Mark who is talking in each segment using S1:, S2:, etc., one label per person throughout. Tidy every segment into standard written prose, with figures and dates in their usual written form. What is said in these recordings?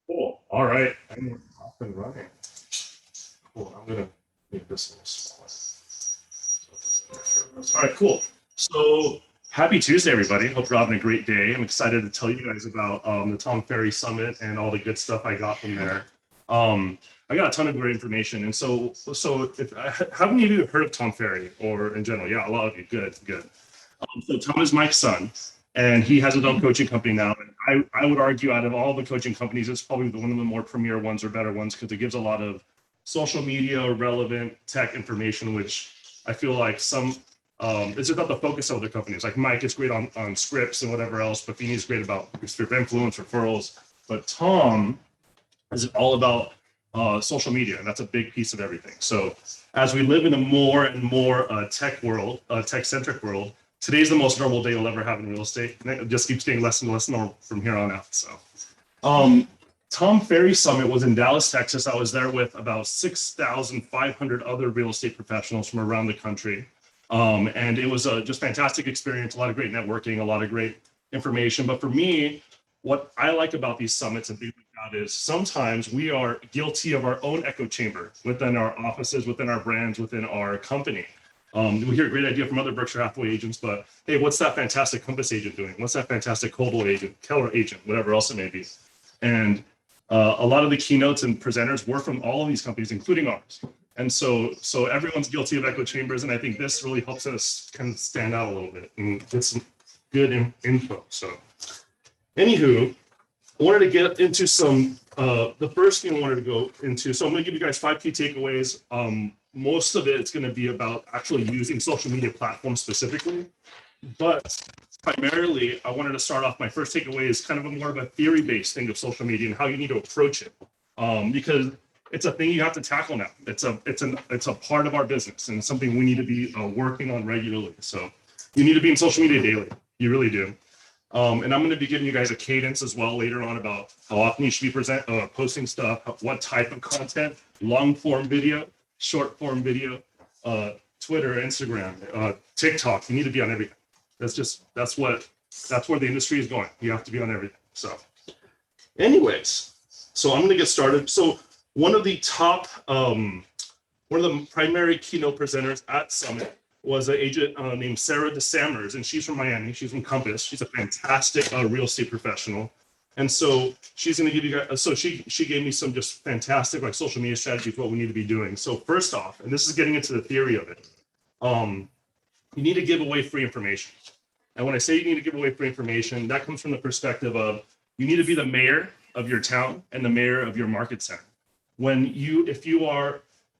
S1: Cool. All right. I'm off and running. Cool. I'm gonna make this a little smaller. All right. Cool. So happy Tuesday, everybody. Hope you're having a great day. I'm excited to tell you guys about the Tom Ferry Summit and all the good stuff I got from there. I got a ton of great information, and so if how many of you have heard of Tom Ferry or in general? Yeah, a lot of you. Good, good. So Tom is my son, and he has his own coaching company now. And I would argue out of all the coaching companies, it's probably one of the more premier ones or better ones because it gives a lot of social media relevant tech information, which I feel like some it's just not the focus of other companies. Like Mike is great on scripts and whatever else, but Feeney's great about script influence, referrals. But Tom is all about social media, and that's a big piece of everything. So as we live in a more and more tech world, tech-centric world, today's the most normal day you'll ever have in real estate. And it just keeps getting less and less normal from here on out. So Tom Ferry Summit was in Dallas, Texas. I was there with about 6,500 other real estate professionals from around the country. And it was a just fantastic experience, a lot of great networking, a lot of great information. But for me, what I like about these summits and things like that is sometimes we are guilty of our own echo chamber within our offices, within our brands, within our company. We hear a great idea from other Berkshire Hathaway agents, but hey, what's that fantastic Compass agent doing? What's that fantastic Coldwell agent, Keller agent, whatever else it may be? And a lot of the keynotes and presenters were from all of these companies, including ours. And so everyone's guilty of echo chambers, and I think this really helps us kind of stand out a little bit and get some good info. So, anywho, I wanted to get into some, the first thing I wanted to go into, so I'm gonna give you guys 5 key takeaways. Most of it's gonna be about actually using social media platforms specifically, but primarily I wanted to start off, my first takeaway is kind of more of a theory-based thing of social media and how you need to approach it. Because it's a thing you have to tackle now. It's a part of our business and something we need to be working on regularly. So you need to be in social media daily. You really do. And I'm going to be giving you guys a cadence as well later on about how often you should be posting stuff, what type of content, long form video, short form video, Twitter, Instagram, TikTok. You need to be on everything. That's where the industry is going. You have to be on everything. So anyways, so I'm going to get started. So one of the primary keynote presenters at Summit was an agent named Sarah DeSammers, and she's from Miami. She's from Compass. She's a fantastic real estate professional. And so she's going to give you guys, so she gave me some just fantastic like social media strategies, what we need to be doing. So first off, and this is getting into the theory of it, you need to give away free information. And when I say you need to give away free information, that comes from the perspective of you need to be the mayor of your town and the mayor of your market center.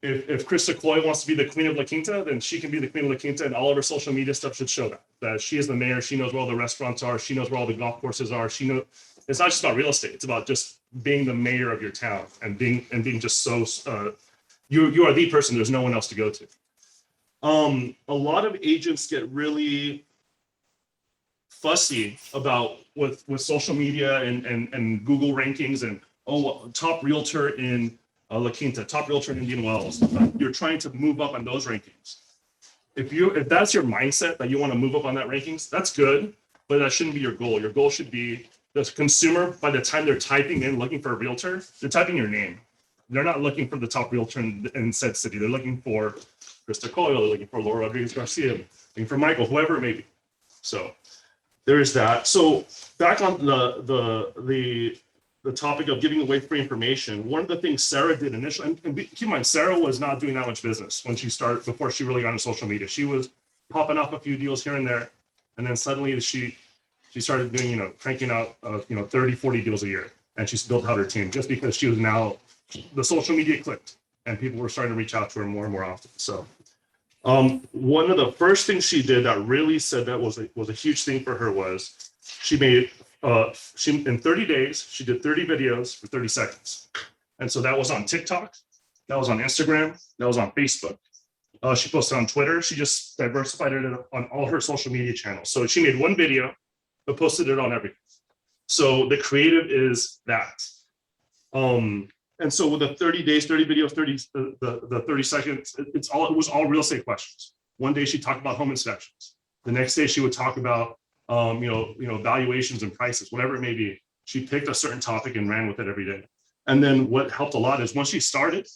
S1: If Kristen Coyle wants to be the queen of La Quinta, then she can be the queen of La Quinta, and all of her social media stuff should show that she is the mayor. She knows where all the restaurants are. She knows where all the golf courses are. She knows it's not just about real estate. It's about just being the mayor of your town and being just so you are the person. There's no one else to go to. A lot of agents get really fussy about with social media and Google rankings and top realtor in La Quinta, top realtor in Indian Wells. You're trying to move up on those rankings. If that's your mindset that you want to move up on that rankings, that's good, but that shouldn't be your goal. Your goal should be the consumer. By the time they're typing in looking for a realtor, they're typing your name. They're not looking for the top realtor in said city. They're looking for Kristen Coyle. They're looking for Laura Rodriguez Garcia. Looking for Michael, whoever it may be. So there is that. So back on the topic of giving away free information, one of the things Sarah did initially, and keep in mind, Sarah was not doing that much business when she started, before she really got into social media. She was popping up a few deals here and there, and then suddenly she started doing, cranking out, 30, 40 deals a year, and she's built out her team just because she was now, the social media clicked, and people were starting to reach out to her more and more often. So one of the first things she did that really said that was a huge thing for her was she made, in 30 days, she did 30 videos for 30 seconds. And so that was on TikTok, that was on Instagram, that was on Facebook. She posted on Twitter. She just diversified it on all her social media channels. So she made one video, but posted it on everything. So the creative is that. And so with the 30 days, 30 videos, the 30 seconds, it was all real estate questions. One day she talked about home inspections. The next day she would talk about valuations and prices, whatever it may be. She picked a certain topic and ran with it every day. And then what helped a lot is once she started,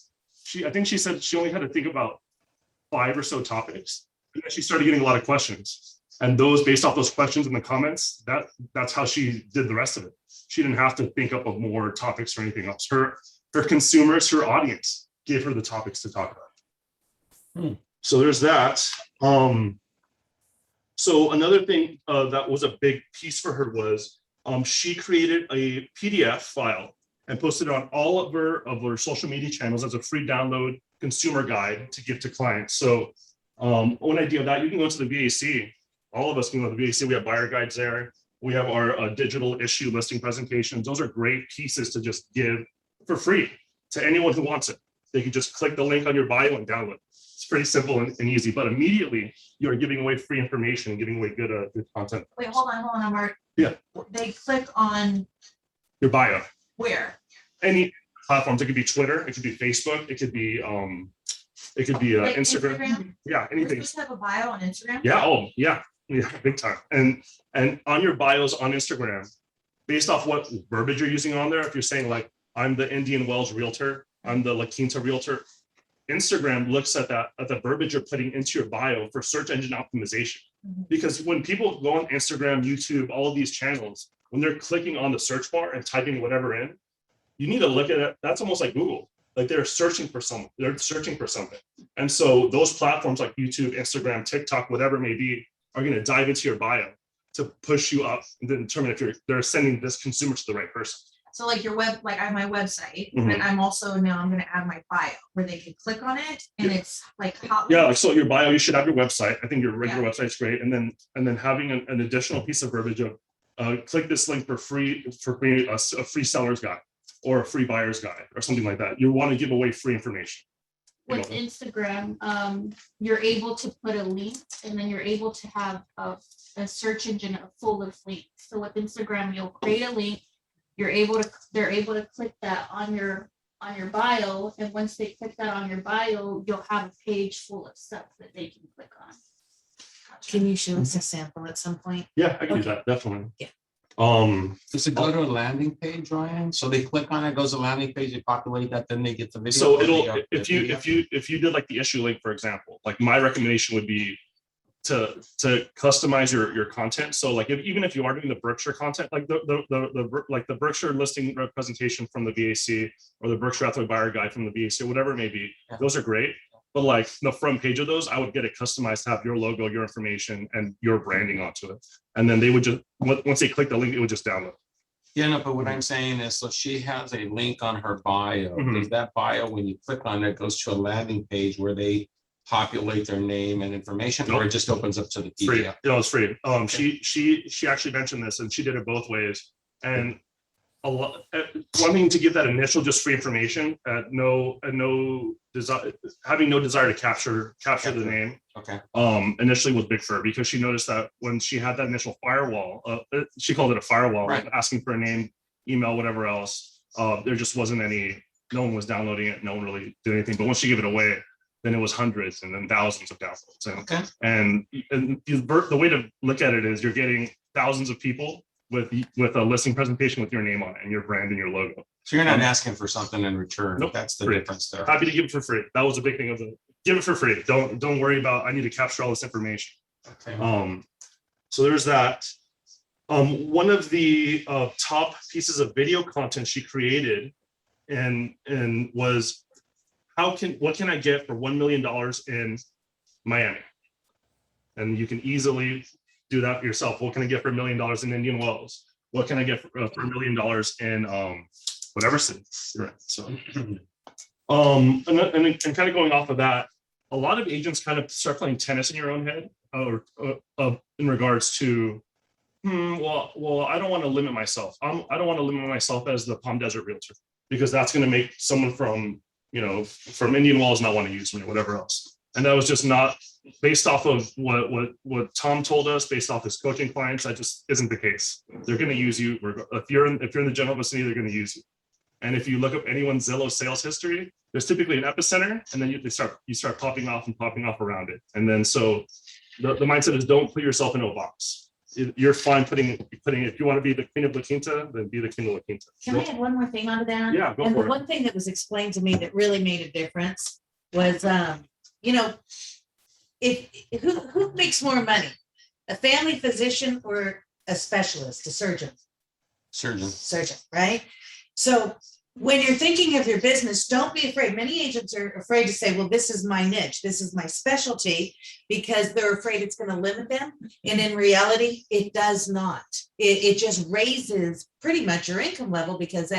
S1: I think she said she only had to think about 5 or so topics. And then she started getting a lot of questions. And those, based off those questions in the comments, that's how she did the rest of it. She didn't have to think up of more topics or anything else. Her consumers, her audience gave her the topics to talk about. So there's that. So another thing that was a big piece for her was she created a PDF file and posted it on all of her social media channels as a free download consumer guide to give to clients. So one idea of that, you can go to the VAC. All of us can go to the VAC. We have buyer guides there. We have our digital issue listing presentations. Those are great pieces to just give for free to anyone who wants it. They can just click the link on your bio and download. It's pretty simple and easy, but immediately you're giving away free information and giving away good content.
S2: Wait, hold on, Mark.
S1: Yeah.
S2: They click on
S1: your bio.
S2: Where?
S1: Any platforms. It could be Twitter. It could be Facebook. It could be like Instagram. Yeah, anything.
S2: You're supposed to have a bio on Instagram?
S1: Yeah. Oh, yeah. Yeah, big time. And on your bios on Instagram, based off what verbiage you're using on there, if you're saying like, I'm the Indian Wells realtor, I'm the La Quinta realtor, Instagram looks at the verbiage you're putting into your bio for search engine optimization. Because when people go on Instagram, YouTube, all of these channels, when they're clicking on the search bar and typing whatever in, you need to look at it. That's almost like Google. Like they're searching for something. They're searching for something. And so those platforms like YouTube, Instagram, TikTok, whatever it may be, are going to dive into your bio to push you up and then determine if they're sending this consumer to the right person.
S2: So like your web, like I have my website, and I'm also now I'm going to add my bio where they can click on it, and it's like hot.
S1: Yeah, so your bio, you should have your website. I think your regular website's great, and then having an additional piece of verbiage of click this link for free a free seller's guide or a free buyer's guide or something like that. You want to give away free information.
S3: With Instagram, you're able to put a link, and then you're able to have a search engine full of links. So with Instagram, you'll create a link. They're able to click that on your bio, and once they click that on your bio, you'll have a page full of stuff that they can click on.
S2: Can you show us a sample at some point?
S1: Yeah, I can do that, definitely.
S2: Yeah.
S4: Does it go to a landing page, Ryan? So they click on it, goes to a landing page, they populate that, then they get the video.
S1: So it'll if you did like the issue link, for example, like my recommendation would be to customize your content. So like even if you are doing the Berkshire content, like the Berkshire listing representation from the VAC or the Berkshire Hathaway buyer guide from the VAC, or whatever it may be, those are great. But like the front page of those, I would get it customized to have your logo, your information, and your branding onto it. And then they would just, once they click the link, it would just download.
S4: Yeah, no, but what I'm saying is, so she has a link on her bio. Does that bio, when you click on it, goes to a landing page where they populate their name and information, or it just opens up to the PDF?
S1: Free. No, it's free. She actually mentioned this, and she did it both ways. And a lot wanting to give that initial just free information at no desire, having no desire to capture the name.
S4: Okay.
S1: Initially was big for her because she noticed that when she had that initial firewall, she called it a firewall,
S4: right,
S1: asking for a name, email, whatever else. There just wasn't any. No one was downloading it. No one really did anything. But once she gave it away, then it was hundreds and then thousands of downloads. And the way to look at it is you're getting thousands of people with a listing presentation with your name on it and your brand and your logo.
S4: So you're not asking for something in return.
S1: Nope,
S4: that's the
S1: free.
S4: difference there.
S1: Happy to give it for free. That was a big thing of the give it for free. Don't worry about I need to capture all this information.
S4: Okay.
S1: So there's that. One of the top pieces of video content she created and was what can I get for $1 million in Miami? And you can easily do that for yourself. What can I get for $1 million in Indian Wells? What can I get for $1 million in whatever city you're in? So, and kind of going off of that, a lot of agents kind of start playing tennis in your own head, or in regards to, well, I don't want to limit myself. I don't want to limit myself as the Palm Desert realtor because that's going to make someone from Indian Wells not want to use me or whatever else. And that was just not based off of what Tom told us, based off his coaching clients. That just isn't the case. They're going to use you. If you're in the general vicinity, they're going to use you. And if you look up anyone's Zillow sales history, there's typically an epicenter, and then you start popping off around it. And then so the mindset is don't put yourself into a box. you're fine putting, if you want to be the queen of La Quinta, then be the queen of La Quinta.
S5: Can I add one more thing onto that?
S1: Yeah, go
S5: And the
S1: for it.
S5: one thing that was explained to me that really made a difference was, you know, who makes more money? A family physician or a specialist, a surgeon? Surgeon, right? So when you're thinking of your business, don't be afraid. Many agents are afraid to say, well, this is my niche, this is my specialty, because they're afraid it's going to limit them. And in reality, it does not. It just raises pretty much your income level, because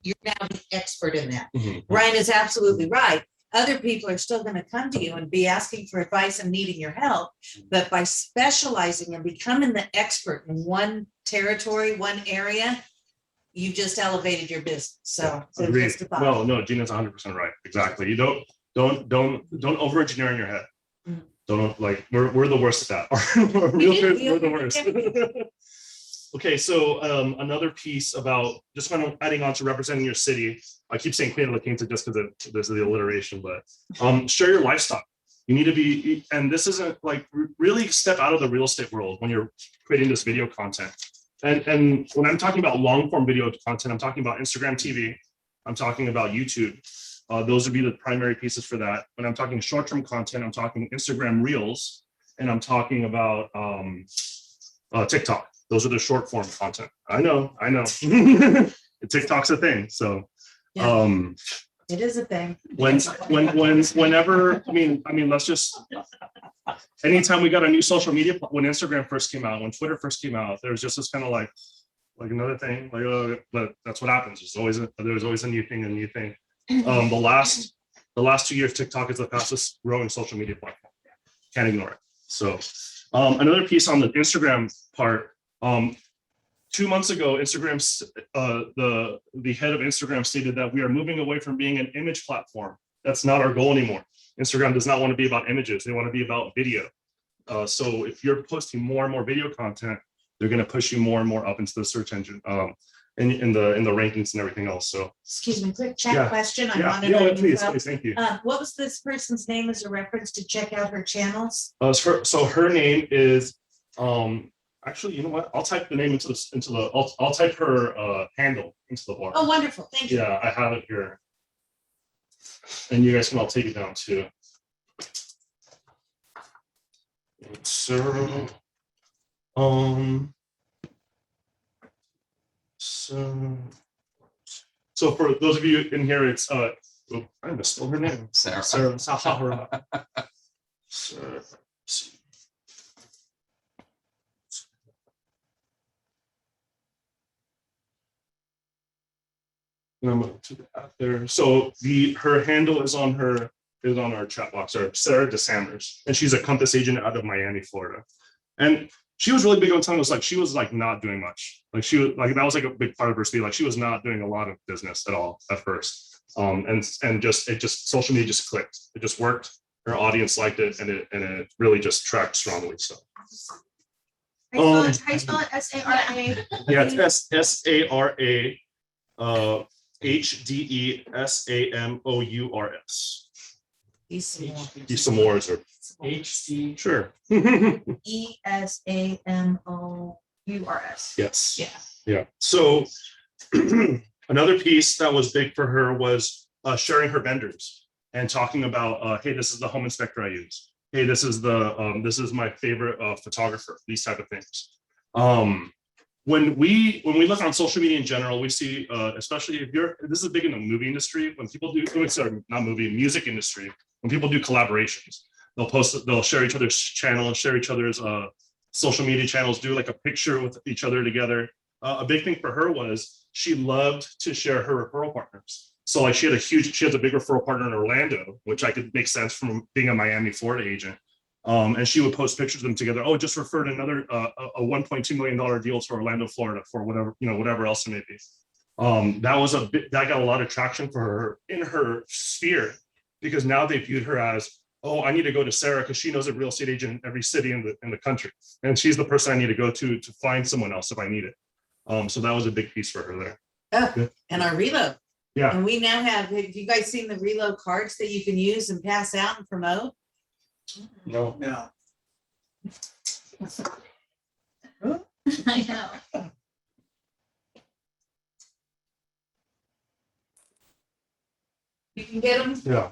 S5: you're now the expert in that. Ryan is absolutely right. Other people are still going to come to you and be asking for advice and needing your help. But by specializing and becoming the expert in one territory, one area, you just elevated your business. So
S1: Agreed.
S5: just a thought.
S1: Well, no, Gina's 100% right. Exactly. You don't over engineer in your head. Don't, like, we're the worst at that. We're the worst. Okay, so another piece about just kind of adding on to representing your city. I keep saying Queen of La Quinta just because there's the alliteration, but share your lifestyle. You need to be, and this isn't like really step out of the real estate world when you're creating this video content. And when I'm talking about long form video content, I'm talking about Instagram TV, I'm talking about YouTube. Those would be the primary pieces for that. When I'm talking short-term content, I'm talking Instagram Reels, and I'm talking about TikTok. Those are the short form content. I know. TikTok's a thing. So
S5: it is a thing.
S1: Whenever, I mean, let's just, anytime we got a new social media, when Instagram first came out, when Twitter first came out, there was just this kind of like another thing, but that's what happens. There's always a new thing. The last 2 years, TikTok is the fastest growing social media platform. Can't ignore it. So another piece on the Instagram part, 2 months ago, Instagram's the head of Instagram stated that we are moving away from being an image platform. That's not our goal anymore. Instagram does not want to be about images. They want to be about video. So if you're posting more and more video content, they're going to push you more and more up into the search engine, in the rankings and everything else. So
S5: Excuse me, quick chat question. I wanted
S1: yeah,
S5: to
S1: please, thank you.
S5: what was this person's name as a reference to check out her channels?
S1: So her name is actually, you know what? I'll type the name into the I'll type her handle into the bar.
S5: Oh, wonderful. Thank you.
S1: Yeah, I have it here. And you guys can all take it down too. So so for those of you in here, it's I misspelled her name. Sarah. Sahara. Sarah. There. So her handle is on our chat box, or Sarah DeSanders, and she's a Compass agent out of Miami, Florida. And she was really big on telling us, like, she was like not doing much. Like she was like, that was like a big part of her speed. Like she was not doing a lot of business at all at first. And just social media just clicked. It just worked. Her audience liked it, and it really just tracked strongly. So
S2: How you spell it? S-A-R-A?
S1: Yeah, it's S-A-R-A HDESAMOURS. Esamores or
S6: HD.
S1: sure.
S2: E-S-A-M-O-U-R-S.
S1: Yes.
S2: Yeah.
S1: Yeah. So another piece that was big for her was sharing her vendors and talking about, hey, this is the home inspector I use. Hey, this is my favorite photographer. These type of things. When we look on social media in general, we see, especially if this is big in the movie industry, when people do, music industry, when people do collaborations, they'll share each other's channel and share each other's social media channels, do like a picture with each other together. A big thing for her was she loved to share her referral partners. So like she has a big referral partner in Orlando, which I could make sense from being a Miami, Florida agent. And she would post pictures of them together. Oh, just referred another a $1.2 million deal to Orlando, Florida for whatever else it may be. That got a lot of traction for her in her sphere, because now they viewed her as, oh, I need to go to Sarah because she knows a real estate agent in every city in the country, and she's the person I need to go to find someone else if I need it. So that was a big piece for her there.
S5: Oh, and our reload.
S1: Yeah.
S5: And we now have you guys seen the reload cards that you can use and pass out and promote?
S1: No.
S3: I know.
S5: You can get them.
S1: Yeah.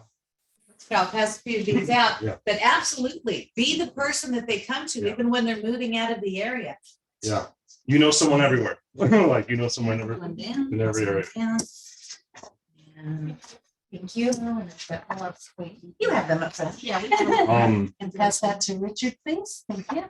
S5: I'll pass a few of these out,
S1: Yeah.
S5: but absolutely be the person that they come to,
S1: Yeah.
S5: even when they're moving out of the area.
S1: Yeah. You know someone everywhere. Like you know someone
S5: One
S1: everywhere.
S5: down,
S1: In every area.
S5: down. And thank you. You have them up front.
S3: Yeah. we can-
S5: And pass that to Richard, please. Thank you.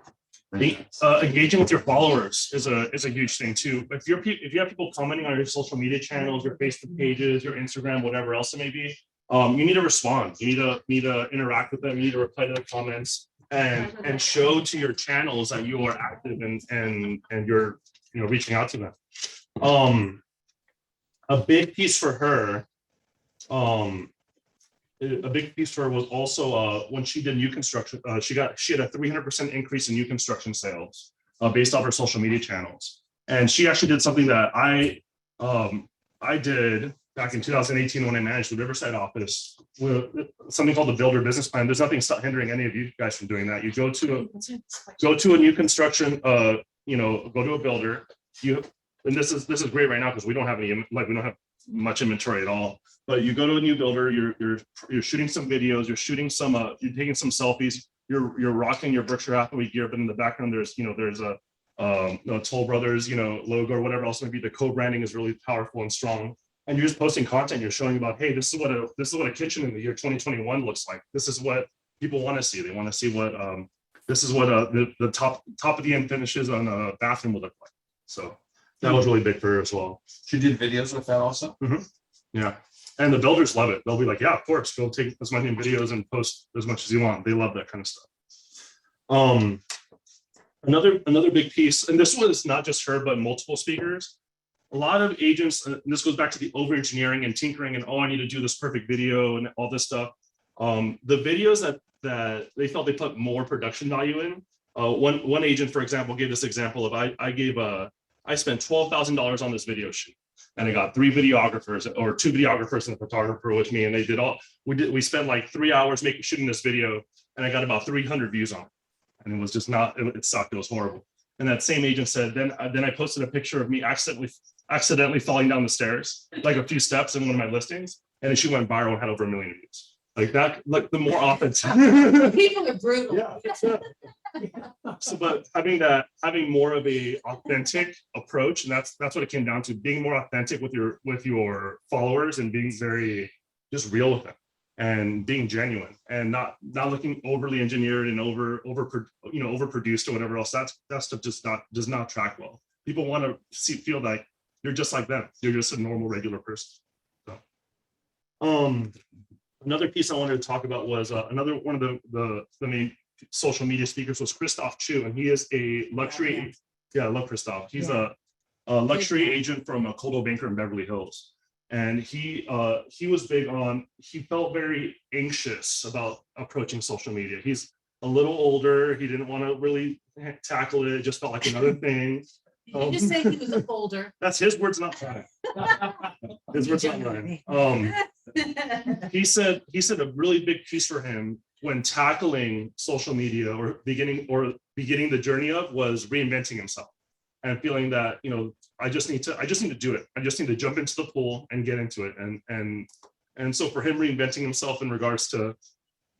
S1: Engaging with your followers is a huge thing too. If you have people commenting on your social media channels, your Facebook pages, your Instagram, whatever else it may be, you need to respond. You need to interact with them. You need to reply to the comments and show to your channels that you are active and you're reaching out to them. A big piece for her. A big piece for her was also when she did new construction. She had a 300% increase in new construction sales based off her social media channels. And she actually did something that I did back in 2018 when I managed the Riverside office with something called the Builder Business Plan. There's nothing hindering any of you guys from doing that. You go to a new construction, go to a builder. And this is great right now because we don't have much inventory at all. But you go to a new builder, you're shooting some videos, you're taking some selfies, you're rocking your Berkshire Hathaway gear, but in the background there's a Toll Brothers logo or whatever else. Maybe the co-branding is really powerful and strong, and you're just posting content. You're showing about, hey, this is what a kitchen in the year 2021 looks like. This is what people want to see. They want to see what the top of the end finishes on a bathroom would look like. So that was really big for her as well.
S4: She did videos with that also.
S1: Mm-hmm. Yeah. And the builders love it. They'll be like, yeah, of course, go take as many videos and post as much as you want. They love that kind of stuff. Another big piece, and this was not just her, but multiple speakers. A lot of agents, and this goes back to the over-engineering and tinkering and, I need to do this perfect video and all this stuff. The videos that they felt they put more production value in. One agent, for example, gave this example of I spent $12,000 on this video shoot. And I got 3 videographers or 2 videographers and a photographer with me. And we spent like 3 hours shooting this video, and I got about 300 views on it. And it was just it sucked. It was horrible. And that same agent said, then I posted a picture of me accidentally falling down the stairs, like a few steps in one of my listings. And then she went viral and had over 1 million views. Like that, like the more often.
S5: People are brutal.
S1: Yeah. So, but having more of a authentic approach, and that's what it came down to, being more authentic with your followers and being very just real with them and being genuine and not looking overly engineered and overproduced or whatever else. That stuff just does not track well. People want to feel like you're just like them. You're just a normal, regular person. So, another piece I wanted to talk about was another one of the main social media speakers was Christoph Chu, and he is a luxury. Yeah, I love Christoph. He's a luxury agent from a Coldwell Banker in Beverly Hills, and he was big on. He felt very anxious about approaching social media. He's a little older. He didn't want to really tackle it. It just felt like another thing.
S5: You just say he was a folder.
S1: That's his words, not mine. His words, not mine. He said a really big piece for him when tackling social media or beginning the journey of was reinventing himself and feeling that I just need to do it. I just need to jump into the pool and get into it. And so for him reinventing himself in regards to,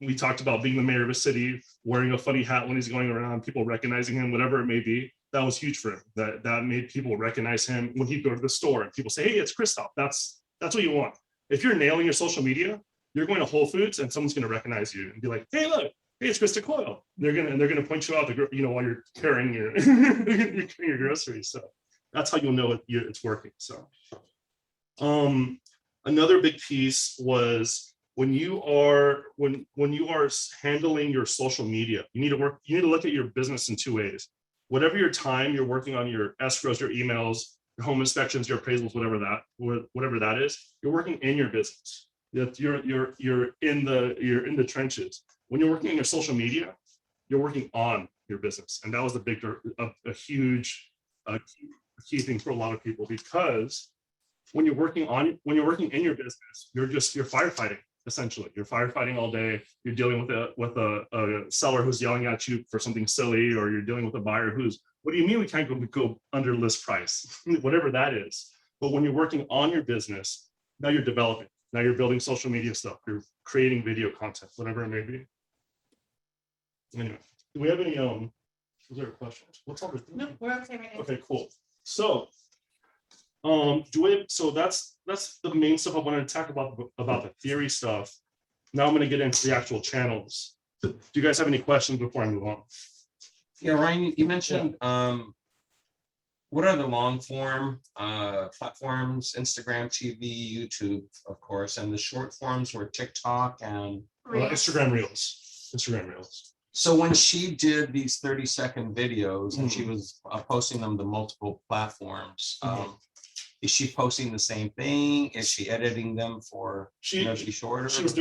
S1: we talked about being the mayor of a city, wearing a funny hat when he's going around, people recognizing him, whatever it may be. That was huge for him. That made people recognize him when he'd go to the store and people say, hey, it's Christoph. That's what you want. If you're nailing your social media, you're going to Whole Foods and someone's going to recognize you and be like, hey, look, hey, it's Kristen Coyle. They're gonna point you out while you're carrying your groceries. So that's how you'll know it's working. So another big piece was when you are handling your social media, you need to look at your business in 2 ways. Whatever your time you're working on your escrows, your emails, your home inspections, your appraisals, whatever that is, you're working in your business. You're in the trenches. When you're working in your social media, you're working on your business, and that was a huge key thing for a lot of people, because when you're working in your business, you're firefighting. Essentially, you're firefighting all day. You're dealing with a seller who's yelling at you for something silly, or you're dealing with a buyer who's what do you mean we can't go under list price? Whatever that is. But when you're working on your business, now you're developing. Now you're building social media stuff. You're creating video content, whatever it may be. Anyway, do we have any is there questions? What's all this?
S2: No, we're okay right now.
S1: Okay, cool. So so that's the main stuff I wanted to talk about the theory stuff. Now I'm going to get into the actual channels. Do you guys have any questions before I move on?
S4: Yeah, Ryan, you mentioned what are the long form platforms? Instagram, TV, YouTube, of course, and the short forms were TikTok and
S1: Instagram Reels. Instagram Reels.
S4: So when she did these 30-second videos and she was posting them to multiple platforms, is she posting the same thing? Is she editing them for be shorter?
S1: She's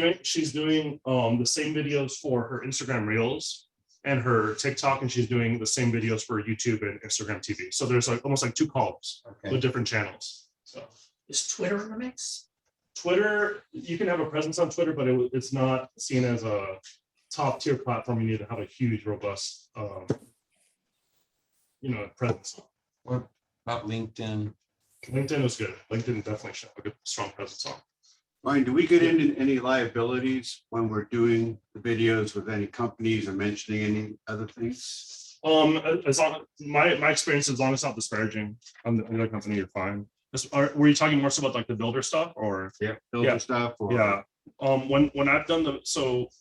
S1: doing the same videos for her Instagram Reels and her TikTok, and she's doing the same videos for YouTube and Instagram TV. So there's like almost like two columns with different channels. So
S5: Is Twitter in the mix?
S1: Twitter, you can have a presence on Twitter, but it's not seen as a top tier platform. You need to have a huge, robust, presence.
S4: What about LinkedIn?
S1: LinkedIn was good. LinkedIn definitely should have a good, strong presence on.
S6: Ryan, do we get into any liabilities when we're doing the videos with any companies or mentioning any other things?
S1: As long my experience, as long as it's not disparaging on the other company, you're fine. Were you talking more so about like the builder stuff or
S6: Builder stuff? Or...
S1: Yeah. When I've done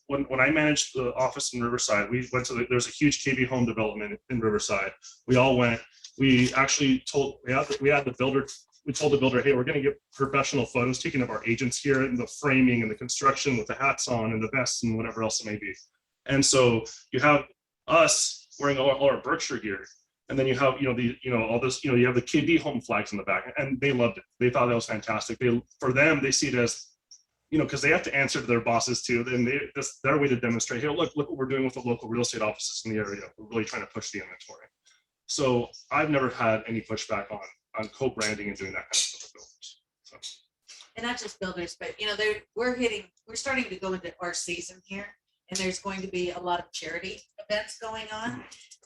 S1: when I managed the office in Riverside, we went to there's a huge KB home development in Riverside. We all went. We actually told we had the builder. We told the builder, hey, we're going to get professional photos taken of our agents here and the framing and the construction with the hats on and the vests and whatever else it may be. And so you have us wearing all our Berkshire gear, and then you have all this you have the KB home flags in the back, and they loved it. They thought that was fantastic. For them they see it as because they have to answer to their bosses too. Then that's their way to demonstrate, here, look what we're doing with the local real estate offices in the area. We're really trying to push the inventory. So I've never had any pushback on co-branding and doing that kind of stuff with builders. So.
S5: And not just builders, but we're starting to go into our season here, and there's going to be a lot of charity events going on.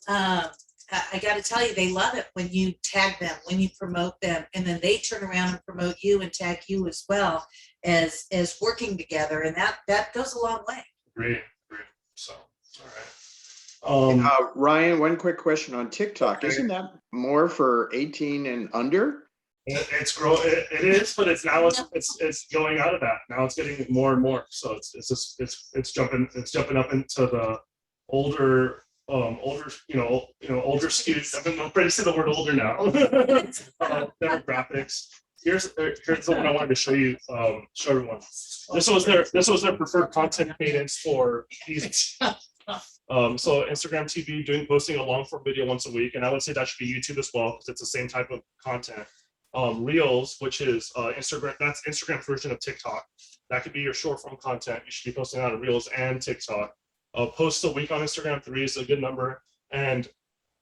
S5: I got to tell you, they love it when you tag them, when you promote them, and then they turn around and promote you and tag you as well as working together, and that goes a long way.
S1: Great. So, all right.
S7: Ryan, one quick question on TikTok. Isn't that more for 18 and under?
S1: It's growing. It is, but it's going out of that. Now it's getting more and more. So it's jumping up into the older skewed. I'm ready to say the word older now. Demographics. Here's the one I wanted to show you. Show everyone. This was their preferred content cadence for these. So Instagram TV posting a long form video once a week, and I would say that should be YouTube as well because it's the same type of content. Reels, which is Instagram, that's Instagram's version of TikTok. That could be your short form content. You should be posting out of Reels and TikTok. Posts a week on Instagram, 3 is a good number. And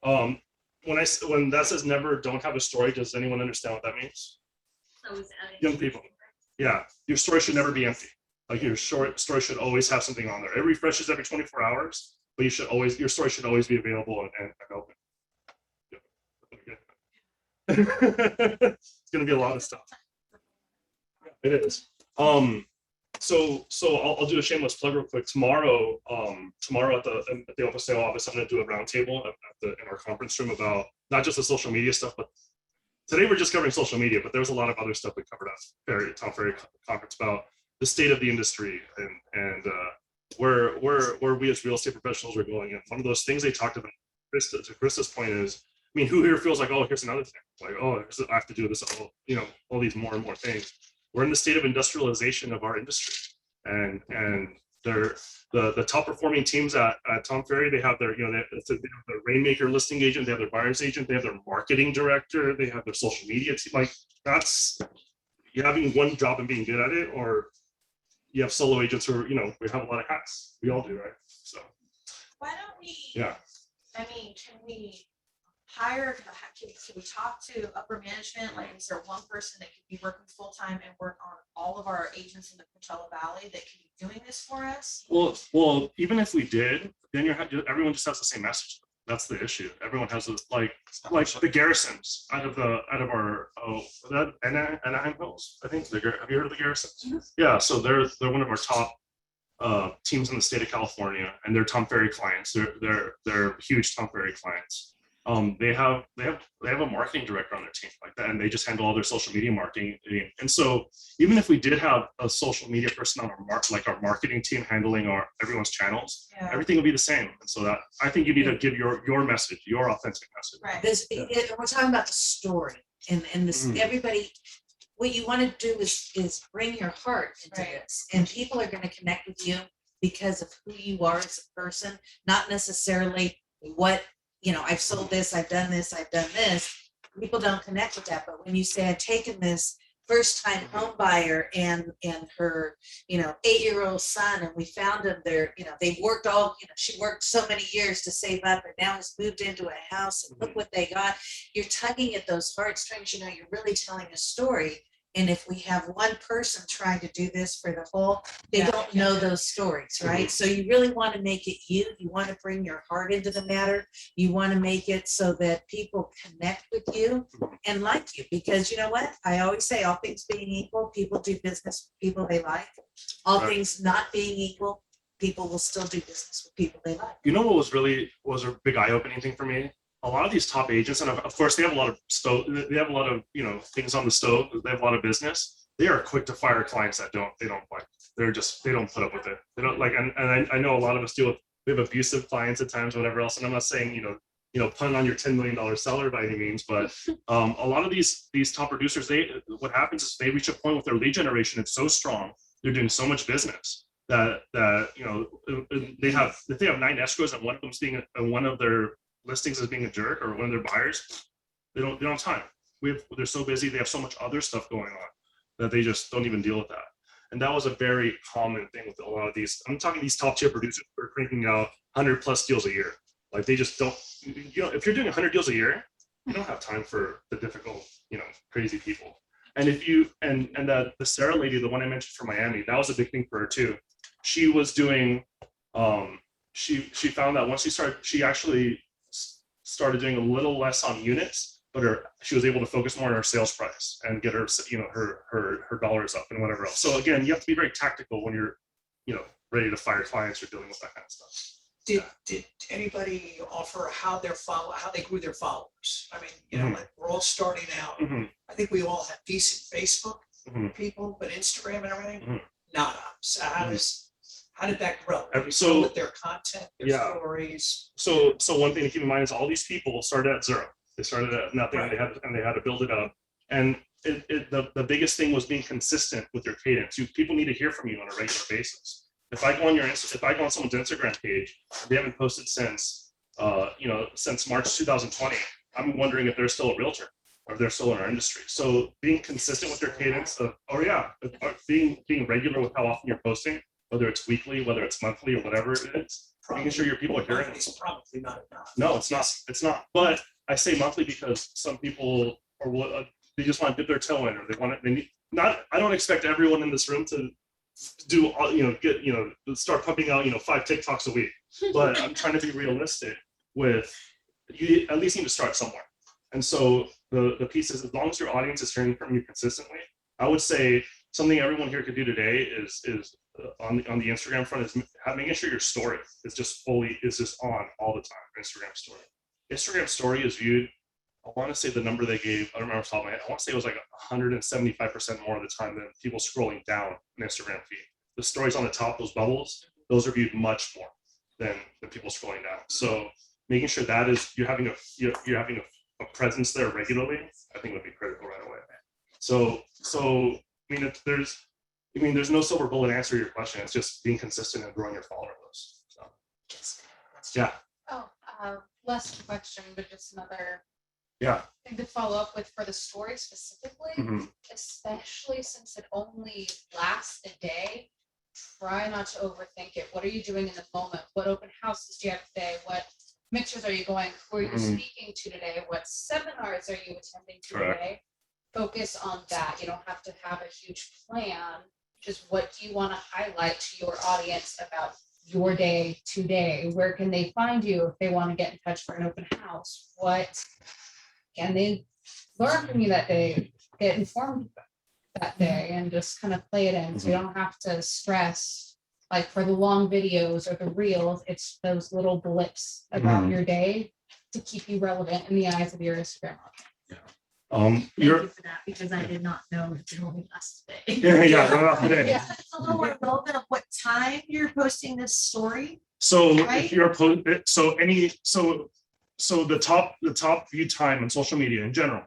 S1: when that says never don't have a story, does anyone understand what that means? Young people. Yeah, your story should never be empty. Like your story should always have something on there. It refreshes every 24 hours, but your story should always be available and open. It's gonna be a lot of stuff. It is. So I'll do a shameless plug real quick. Tomorrow at the Open Sale office, I'm gonna do a roundtable in our conference room about not just the social media stuff, but today we're just covering social media, but there's a lot of other stuff we covered at Tom Ferry conference about the state of the industry and where we as real estate professionals are going. And one of those things they talked about, to Krista's point, is, I mean, who here feels like, oh, here's another thing, like, oh, I have to do this, all these more and more things. We're in the state of industrialization of our industry, and they're the top performing teams at Tom Ferry. They have their their Rainmaker listing agent, they have their buyer's agent, they have their marketing director, they have their social media team. Like, that's, you having one job and being good at it, or you have solo agents who we have a lot of hats. We all do, right? So
S2: Why don't we?
S1: Yeah.
S2: I mean, can we hire? Can we talk to upper management? Like, is there one person that could be working full time and work on all of our agents in the Coachella Valley that could be doing this for us?
S1: Well, even if we did, then everyone just has the same message. That's the issue. Everyone has a, like the Garrisons out of our Anaheim Hills. I think have you heard of the Garrisons? Yeah, so they're one of our top teams in the state of California, and they're Tom Ferry clients. They're huge Tom Ferry clients. They have a marketing director on their team like that, and they just handle all their social media marketing. And so even if we did have a social media person on our marketing team handling everyone's channels,
S2: Yeah.
S1: everything would be the same. And so that I think you need to give your message, your authentic message.
S2: Right.
S5: We're talking about the story and this, everybody, what you want to do is bring your heart into this, and people are going to connect with you because of who you are as a person, not necessarily what, I've sold this, I've done this, I've done this. People don't connect with that. But when you say I've taken this first-time home buyer and her, 8-year-old son, and we found them there, they've worked she worked so many years to save up, and now has moved into a house, and look what they got. You're tugging at those heartstrings, you're really telling a story. And if we have one person trying to do this for the whole, they don't know those stories, right? So you really want to make it you want to bring your heart into the matter. You want to make it so that people connect with you and like you, because you know what? I always say, all things being equal, people do business with people they like. All things not being equal, people will still do business with people they like.
S1: You know what was a big eye-opening thing for me? A lot of these top agents, and of course they have a lot of things on the stove. They have a lot of business. They are quick to fire clients that they don't like. They don't put up with it. They don't like, and I know a lot of us deal with, we have abusive clients at times, whatever else. And I'm not saying, pun on your $10 million seller by any means, but a lot of these top producers, what happens is they reach a point with their lead generation. It's so strong. They're doing so much business that if they have 9 escrows and one of them's being one of their listings as being a jerk, or one of their buyers, they don't have time. They're so busy, they have so much other stuff going on that they just don't even deal with that. And that was a very common thing with a lot of these. I'm talking these top tier producers who are cranking out 100+ deals a year. Like they just don't. If you're doing 100 deals a year, you don't have time for the difficult, crazy people. And if you and the Sarah lady, the one I mentioned from Miami, that was a big thing for her too. She was doing. She found that once she actually started doing a little less on units, but she was able to focus more on her sales price and get her, her dollars up and whatever else. So again, you have to be very tactical when you're, ready to fire clients or dealing with that kind of stuff.
S8: Did anybody offer how they grew their followers? I mean, like we're all starting out. I think we all have decent Facebook people, but Instagram and everything, not us. How did that grow? So with their content, their stories.
S1: So one thing to keep in mind is all these people started at zero. They started at nothing, and they had to build it up. And the biggest thing was being consistent with your cadence. People need to hear from you on a regular basis. If I go on someone's Instagram page, they haven't posted since March 2020. I'm wondering if they're still a realtor or if they're still in our industry. So being consistent with your cadence of being regular with how often you're posting, whether it's weekly, whether it's monthly, or whatever it is, making sure your people are hearing it.
S8: It's probably not enough.
S1: No, it's not. It's not. But I say monthly because some people they just want to dip their toe in, or they want it. They need not. I don't expect everyone in this room to do start pumping out 5 TikToks a week. But I'm trying to be realistic with you. At least need to start somewhere. And so the piece is, as long as your audience is hearing from you consistently, I would say something everyone here could do today is on the Instagram front is making sure your story is just on all the time. Instagram story is viewed, I want to say the number they gave, I don't remember off the top of my head, I want to say it was like 175% more of the time than people scrolling down an Instagram feed. The stories on the top, those bubbles, those are viewed much more than people scrolling down. So making sure that is you're having a presence there regularly, I think would be critical right away. So there's no silver bullet answer to your question. It's just being consistent and growing your follower list. So, yeah.
S3: Less question, but just another thing to follow up with for the story specifically, especially since it only lasts a day. Try not to overthink it. What are you doing in the moment? What open houses do you have today? What mixers are you going? Who are you speaking to today? What seminars are you attending today? Focus on that. You don't have to have a huge plan. Just what do you want to highlight to your audience about
S9: your day today? Where can they find you if they want to get in touch for an open house? What can they learn from you that day? Get informed that day and just kind of play it in. So you don't have to stress like for the long videos or the reels, it's those little blips about your day to keep you relevant in the eyes of your Instagram audience.
S3: Thank you for that, because I did not know it only lasts a day.
S2: Yeah, it's a little more relevant of what time you're posting this story.
S1: So
S2: Right?
S1: if you're so the top view time on social media in general,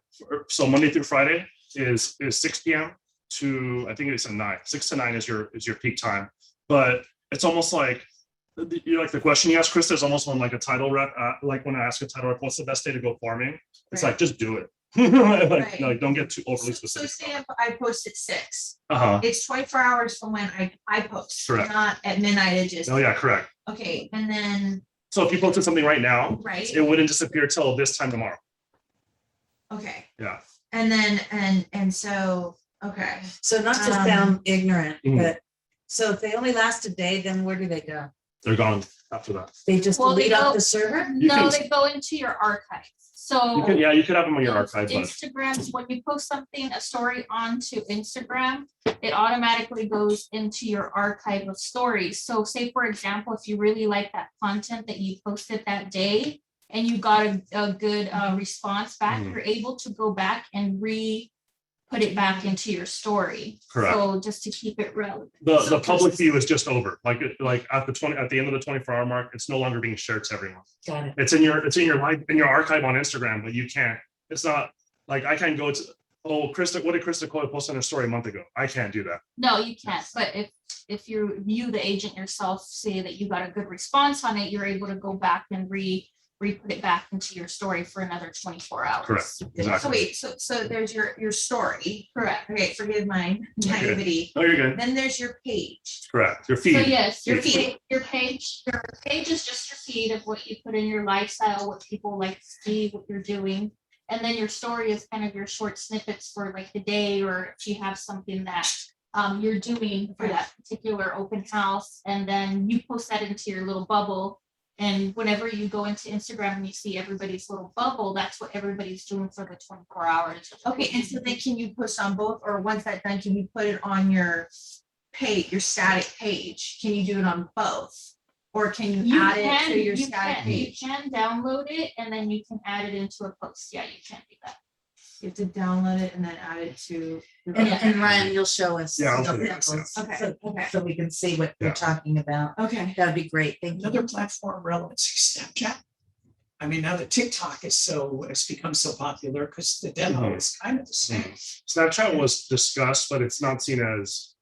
S1: so Monday through Friday is 6 p.m. to, I think it's at 9. 6 to 9 is your peak time. But it's almost like like the question you asked, Krista, is almost on like a title rep. Like when I ask a title rep, what's the best day to go farming? It's
S2: Right.
S1: like, just do it.
S2: Right.
S1: Like, don't get too overly
S2: So
S1: specific.
S2: say I post at 6.
S1: Uh-huh.
S2: It's 24 hours from when I post,
S1: Correct.
S2: not at midnight. It just,
S1: Oh, yeah, correct.
S2: okay, and then,
S1: So if you posted something right now,
S2: right,
S1: it wouldn't disappear till this time tomorrow.
S2: okay,
S1: Yeah.
S2: and then, and so, okay.
S5: So not to
S2: Um,
S5: sound ignorant,
S1: Mhm.
S5: but so if they only last a day, then where do they go?
S1: They're gone after that.
S5: They just
S3: Well, they
S5: delete off
S3: go-
S5: the server?
S1: You
S3: No,
S1: can-
S3: they go into your archive.
S1: You
S3: So
S1: can, yeah, you could have them on your
S3: in
S1: archive, but
S3: Instagrams, when you post something, a story onto Instagram, it automatically goes into your archive of stories. So say, for example, if you really like that content that you posted that day and you got a good response back,
S1: Mhm.
S3: you're able to go back and put it back into your story.
S1: Correct.
S3: So just to keep it relevant.
S1: the public view is just over. Like at the end of the 24-hour mark, it's no longer being shared to everyone.
S5: Got it.
S1: It's in your archive on Instagram, but you can't. It's not like I can't go to. Oh, Krista, what did Krista Coyle post on her story a month ago? I can't do that.
S3: No, you can't. But if you, the agent yourself, say that you got a good response on it, you're able to go back and re-put it back into your story for another 24 hours.
S1: Correct.
S2: So
S1: Exactly.
S2: wait, so there's your story.
S3: Correct.
S2: Okay, forgive my naivety.
S1: No, you're good.
S2: Then there's your page.
S1: Correct. Your
S3: So
S1: feed.
S3: yes,
S2: Your
S3: your
S2: feed.
S3: page is just your feed of what you put in your lifestyle, what people like to see, what you're doing. And then your story is kind of your short snippets for like the day, or if you have something that you're doing for that particular open house, and then you post that into your little bubble. And whenever you go into Instagram and you see everybody's little bubble, that's what everybody's doing for the 24 hours.
S2: Okay, and so then can you post on both, or once that's done, can you put it on your page, your static page? Can you do it on both? Or can you add it to your static
S3: You
S2: page?
S3: can download it and then you can add it into a post. Yeah, you can do that.
S2: You have to download it and then add it to.
S5: And Ryan, you'll show us.
S1: Yeah, I'll
S5: the
S1: show you,
S5: examples,
S2: yeah. Okay,
S5: so-
S2: okay.
S5: So we can see what you're
S1: Yeah.
S5: talking about.
S2: Okay.
S5: That'd be great. Thank you.
S8: Another platform relevancy, Snapchat. I mean, now that TikTok it's become so popular because the demo is kind of the same.
S1: Snapchat was discussed, but it's not seen as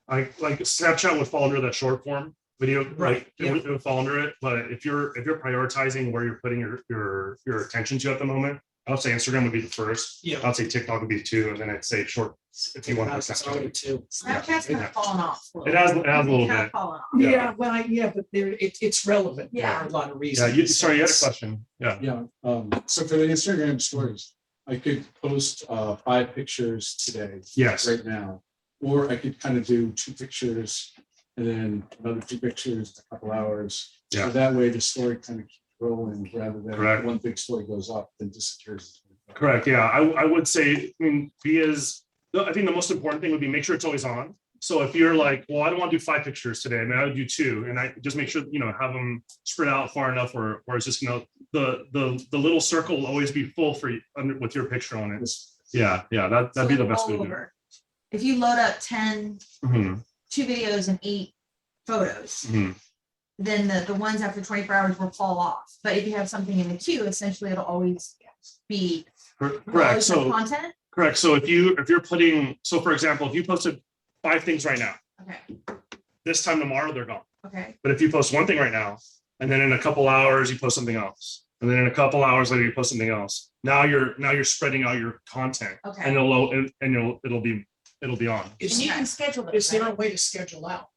S1: like Snapchat would fall under that short form video,
S8: Right,
S1: like it would fall under it. But if you're prioritizing where you're putting your attention to at the moment, I would say Instagram would be the first.
S8: Yeah.
S1: I'd say TikTok would be 2, and then I'd say short if you want to.
S8: It's already too.
S2: Snapchat's kind of fallen off.
S1: It has a little
S2: Kind of
S1: bit.
S2: fallen off.
S1: Yeah.
S8: Yeah, well, yeah, but it's relevant. There
S2: Yeah.
S8: are a lot of
S1: Yeah,
S8: reasons.
S1: sorry, you had a question. Yeah.
S10: Yeah, so for the Instagram stories, I could post 5 pictures today,
S1: Yes.
S10: right now. Or I could kind of do 2 pictures and then another 2 pictures in a couple hours.
S1: Yeah.
S10: So that way the story kind of keeps rolling rather than
S1: Correct.
S10: one big story goes up then disappears.
S1: Correct. Yeah, I would say, I mean, I think the most important thing would be make sure it's always on. So if you're like, well, I don't want to do 5 pictures today, I mean, I would do 2, and I just make sure, have them spread out far enough where it's just, the little circle will always be full for you with your picture on it. Yeah, that'd be the best way to do it.
S2: Over. If you load up 10,
S1: Mhm,
S2: 2 videos and 8 photos,
S1: mhm.
S2: then the ones after 24 hours will fall off. But if you have something in the queue, essentially it'll always be
S1: Correct. So
S2: content.
S1: correct. So if you're putting, so for example, if you posted 5 things right now,
S2: Okay,
S1: this time tomorrow they're gone.
S2: okay,
S1: But if you post one thing right now, and then in a couple hours you post something else, and then in a couple hours later you post something else, now you're spreading out your content,
S2: okay.
S1: and it'll be on.
S5: And you can schedule it.
S8: Is there a
S5: right?
S8: way to schedule out?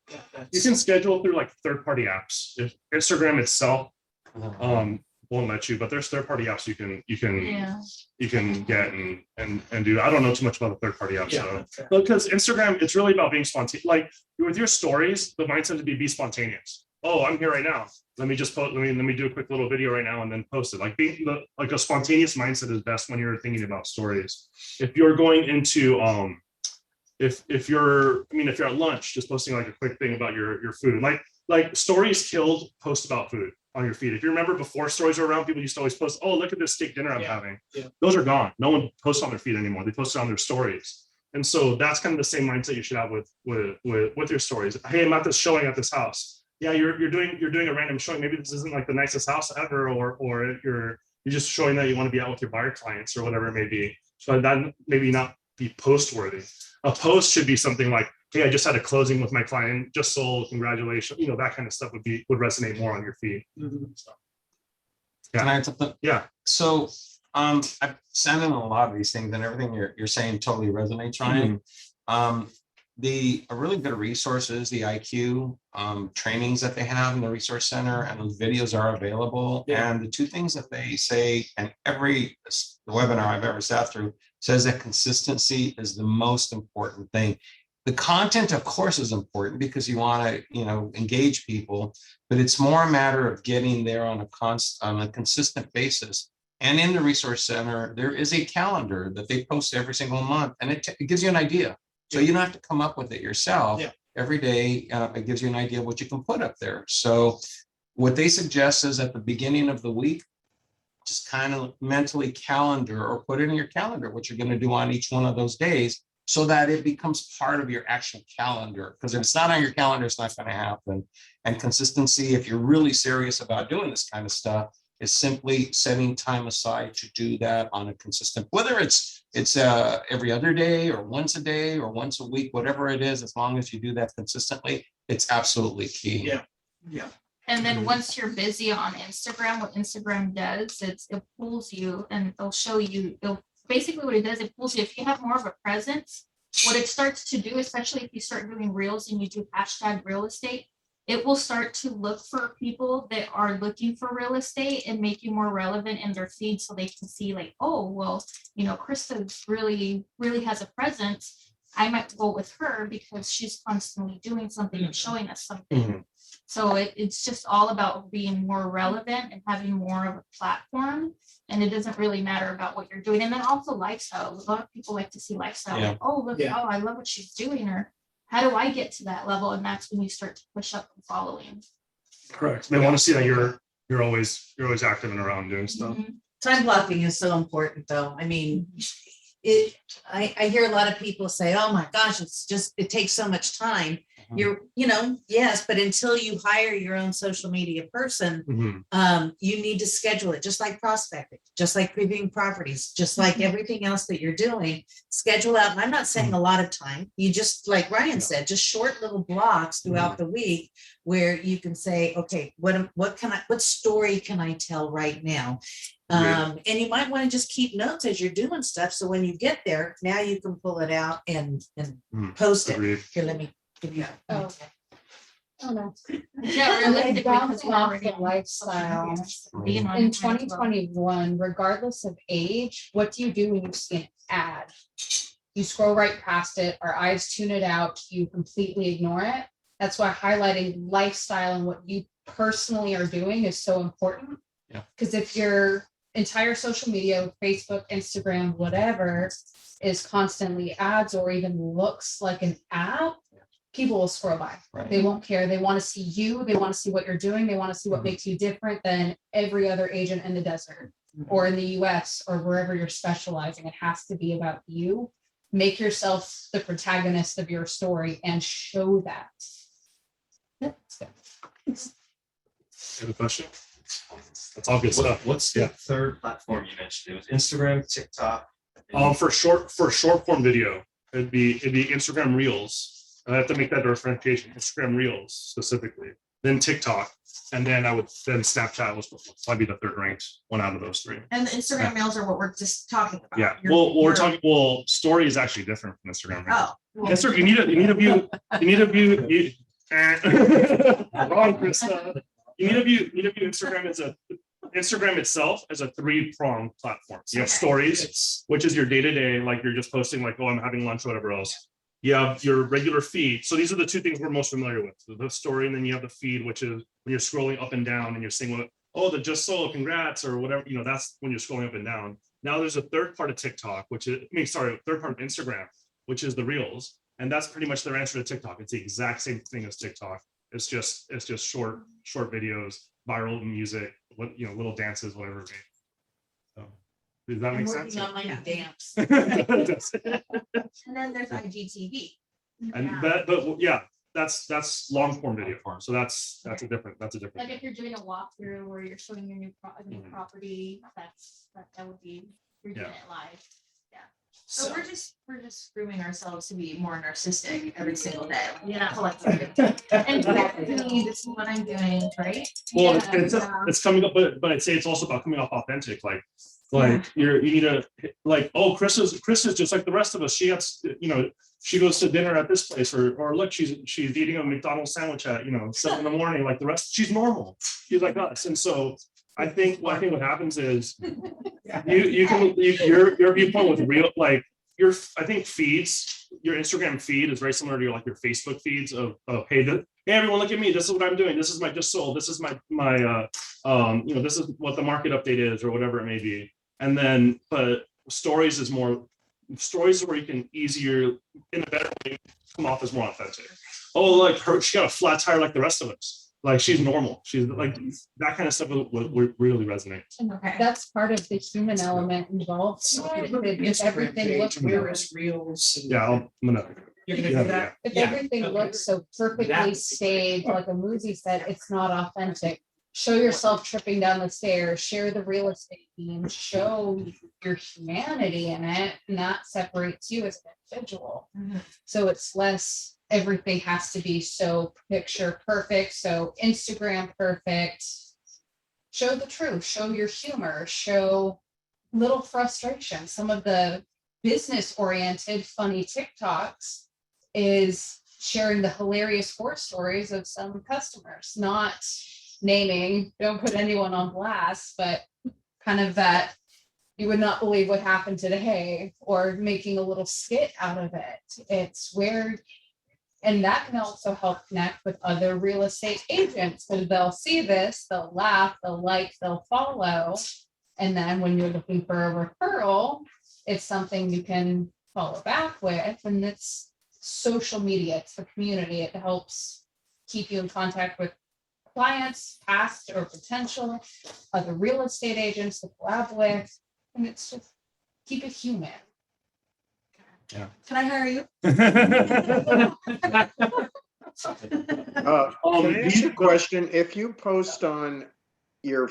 S1: You can schedule through like third-party apps. If Instagram itself won't let you, but there's third-party apps you can get and do. I don't know too much about the third-party apps,
S8: Yeah.
S1: so because Instagram, it's really about being spontaneous. Like with your stories, the mindset to be spontaneous. oh, I'm here right now. Let me just post, let me do a quick little video right now and then post it. Like like a spontaneous mindset is best when you're thinking about stories. If you're going into if you're at lunch, just posting like a quick thing about your food. Like stories killed post about food on your feed. If you remember before stories were around, people used to always post, oh, look at this steak dinner I'm having.
S8: Yeah.
S1: Those are gone. No one posts on their feed anymore. They post it on their stories. And so that's kind of the same mindset you should have with your stories. Hey, I'm at this showing at this house. Yeah, you're doing a random showing. Maybe this isn't like the nicest house ever, or you're just showing that you want to be out with your buyer clients or whatever it may be. So that maybe not be post worthy. A post should be something like, hey, I just had a closing with my client, just sold, congratulations. That kind of stuff would resonate more on your feed. So, yeah.
S4: Can I add something?
S1: Yeah.
S4: So I've sent in a lot of these things, and everything you're saying totally resonates, Ryan. A really good resource is the IQ trainings that they have in the resource center, and those videos are available.
S8: Yeah.
S4: And the two things that they say, and every webinar I've ever sat through says that consistency is the most important thing. The content, of course, is important because you want to, engage people, but it's more a matter of getting there on a consistent basis. And in the resource center, there is a calendar that they post every single month, and it gives you an idea. So you don't have to come up with it yourself.
S8: Yeah.
S4: Every day, it gives you an idea of what you can put up there. So what they suggest is at the beginning of the week, just kind of mentally calendar or put it in your calendar what you're going to do on each one of those days, so that it becomes part of your actual calendar. Because if it's not on your calendar, it's not going to happen. And consistency, if you're really serious about doing this kind of stuff, is simply setting time aside to do that on a consistent, whether it's every other day or once a day or once a week, whatever it is, as long as you do that consistently, it's absolutely key.
S8: Yeah. Yeah.
S3: And then once you're busy on Instagram, what Instagram does, it pulls you and it'll show you, basically what it does, it pulls you. If you have more of a presence, what it starts to do, especially if you start doing reels and you do hashtag real estate, it will start to look for people that are looking for real estate and make you more relevant in their feed, so they can see like, oh, well, Krista really, really has a presence. I might go with her because she's constantly doing something and showing us something. So it's just all about being more relevant and having more of a platform. And it doesn't really matter about what you're doing. And then also lifestyle. A lot of people like to see lifestyle.
S4: Yeah.
S3: Like, oh, look, oh, I love what she's doing. Or how do I get to that level? And that's when you start to push up the following.
S1: Correct. They want to see that you're always active and around doing stuff.
S5: Time blocking is so important, though. I mean, I hear a lot of people say, oh my gosh, it takes so much time. Yes, but until you hire your own social media person, you need to schedule it, just like prospecting, just like previewing properties, just like everything else that you're doing. Schedule out. And I'm not saying a lot of time. You just, like Ryan said, just short little blocks throughout the week where you can say, okay, what story can I tell right now? And you might want to just keep notes as you're doing stuff. So when you get there, now you can pull it out and post it. Here, let me give you.
S9: Oh, okay. Oh, no.
S3: Yeah, realistically, because we're already
S9: The lifestyle.
S3: being on
S9: In
S3: it might as well.
S9: 2021, regardless of age, what do you do when you see an ad? You scroll right past it, our eyes tune it out, you completely ignore it. That's why highlighting lifestyle and what you personally are doing is so important.
S4: Yeah.
S9: Because if your entire social media, Facebook, Instagram, whatever, is constantly ads or even looks like an ad, people will scroll by.
S4: Right.
S9: They won't care. They want to see you. They want to see what you're doing. They want to see what makes you different than every other agent in the desert or in the US or wherever you're specializing. It has to be about you. Make yourself the protagonist of your story and show that.
S1: You have a question? That's all good stuff.
S11: What's the third platform you mentioned? It was Instagram, TikTok.
S1: For short form video, it'd be Instagram Reels. I have to make that differentiation. Instagram Reels specifically, then TikTok, and then Snapchat was probably the third ranked one out of those three.
S2: And the Instagram Reels are what we're just talking about.
S1: Yeah. We're talking. Well, story is actually different from Instagram Reels.
S2: Oh. Well,
S1: Yes, sir. You need a view. Wrong, Krista. You need to view Instagram itself as a 3-pronged platform. You have stories, which is your day-to-day, like you're just posting like, oh, I'm having lunch or whatever else. you have your regular feed. So these are the two things we're most familiar with: the story, and then you have the feed, which is when you're scrolling up and down and you're seeing what, oh, the just sold, congrats, or whatever. You know, that's when you're scrolling up and down. Now there's a third part of TikTok, which is, third part of Instagram, which is the Reels, and that's pretty much their answer to TikTok. It's the exact same thing as TikTok. It's just short videos, viral music, little dances, whatever it may. So, does that make sense?
S5: On my dance.
S2: And then there's IGTV.
S1: And that's long form video. So that's a different.
S3: Like if you're doing a walkthrough or you're showing your new property, that would be, you're doing it live. Yeah.
S2: So we're just grooming ourselves to be more narcissistic every single day.
S3: Yeah.
S2: Collectively. And this is what I'm doing, right?
S1: Well, it's coming up, but I'd say it's also about coming off authentic. Like you need to oh, Chris is just like the rest of us. She has, she goes to dinner at this place, or look, she's eating a McDonald's sandwich at 7 in the morning. Like the rest, she's normal. She's like us. And so I think what happens is your viewpoint with real, like I think feeds, your Instagram feed is very similar to your Facebook feeds of hey everyone, look at me, this is what I'm doing, this is my just sold, this is my this is what the market update is, or whatever it may be. And then but stories is where you can easier, in a better way, come off as more authentic. Oh, like she got a flat tire like the rest of us. Like she's normal. She's like that kind of stuff would really resonate.
S9: Okay. That's part of the human element involved. If everything looks
S8: reels.
S1: Yeah, I'm gonna.
S8: You're gonna do that?
S9: If everything looks so perfectly staged, like a Muzi said, it's not authentic. Show yourself tripping down the stairs, share the real estate team, show your humanity in it, and that separates you as an individual. So it's less, everything has to be so picture perfect, so Instagram perfect. Show the truth, show your humor, show little frustration. Some of the business-oriented funny TikToks is sharing the hilarious horror stories of some customers, not naming, don't put anyone on blast, but kind of that you would not believe what happened today, or making a little skit out of it. It's where, and that can also help connect with other real estate agents, because they'll see this, they'll laugh, they'll like, they'll follow. And then when you're looking for a referral, it's something you can follow back with. And it's social media, it's the community. It helps keep you in contact with clients, past or potential, other real estate agents to collab with, and it's just keep it human.
S1: Yeah.
S2: Can I hire you?
S7: Can I ask you a question? If you post on your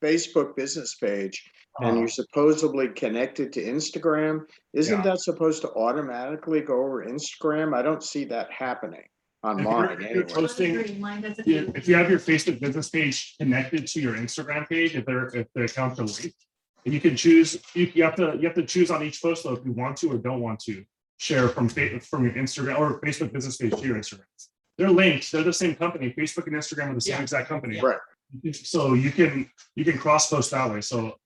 S7: Facebook business page and you're supposedly connected to Instagram, isn't that supposed to automatically go over Instagram? I don't see that happening on mine anyway.
S1: If you have your Facebook business page connected to your Instagram page, if their accounts are linked, and you can choose, you have to choose on each post though if you want to or don't want to share from your Instagram or Facebook business page to your Instagram. They're linked. They're the same company. Facebook and Instagram are the same exact company.
S7: Right.
S1: So you can cross post that way. So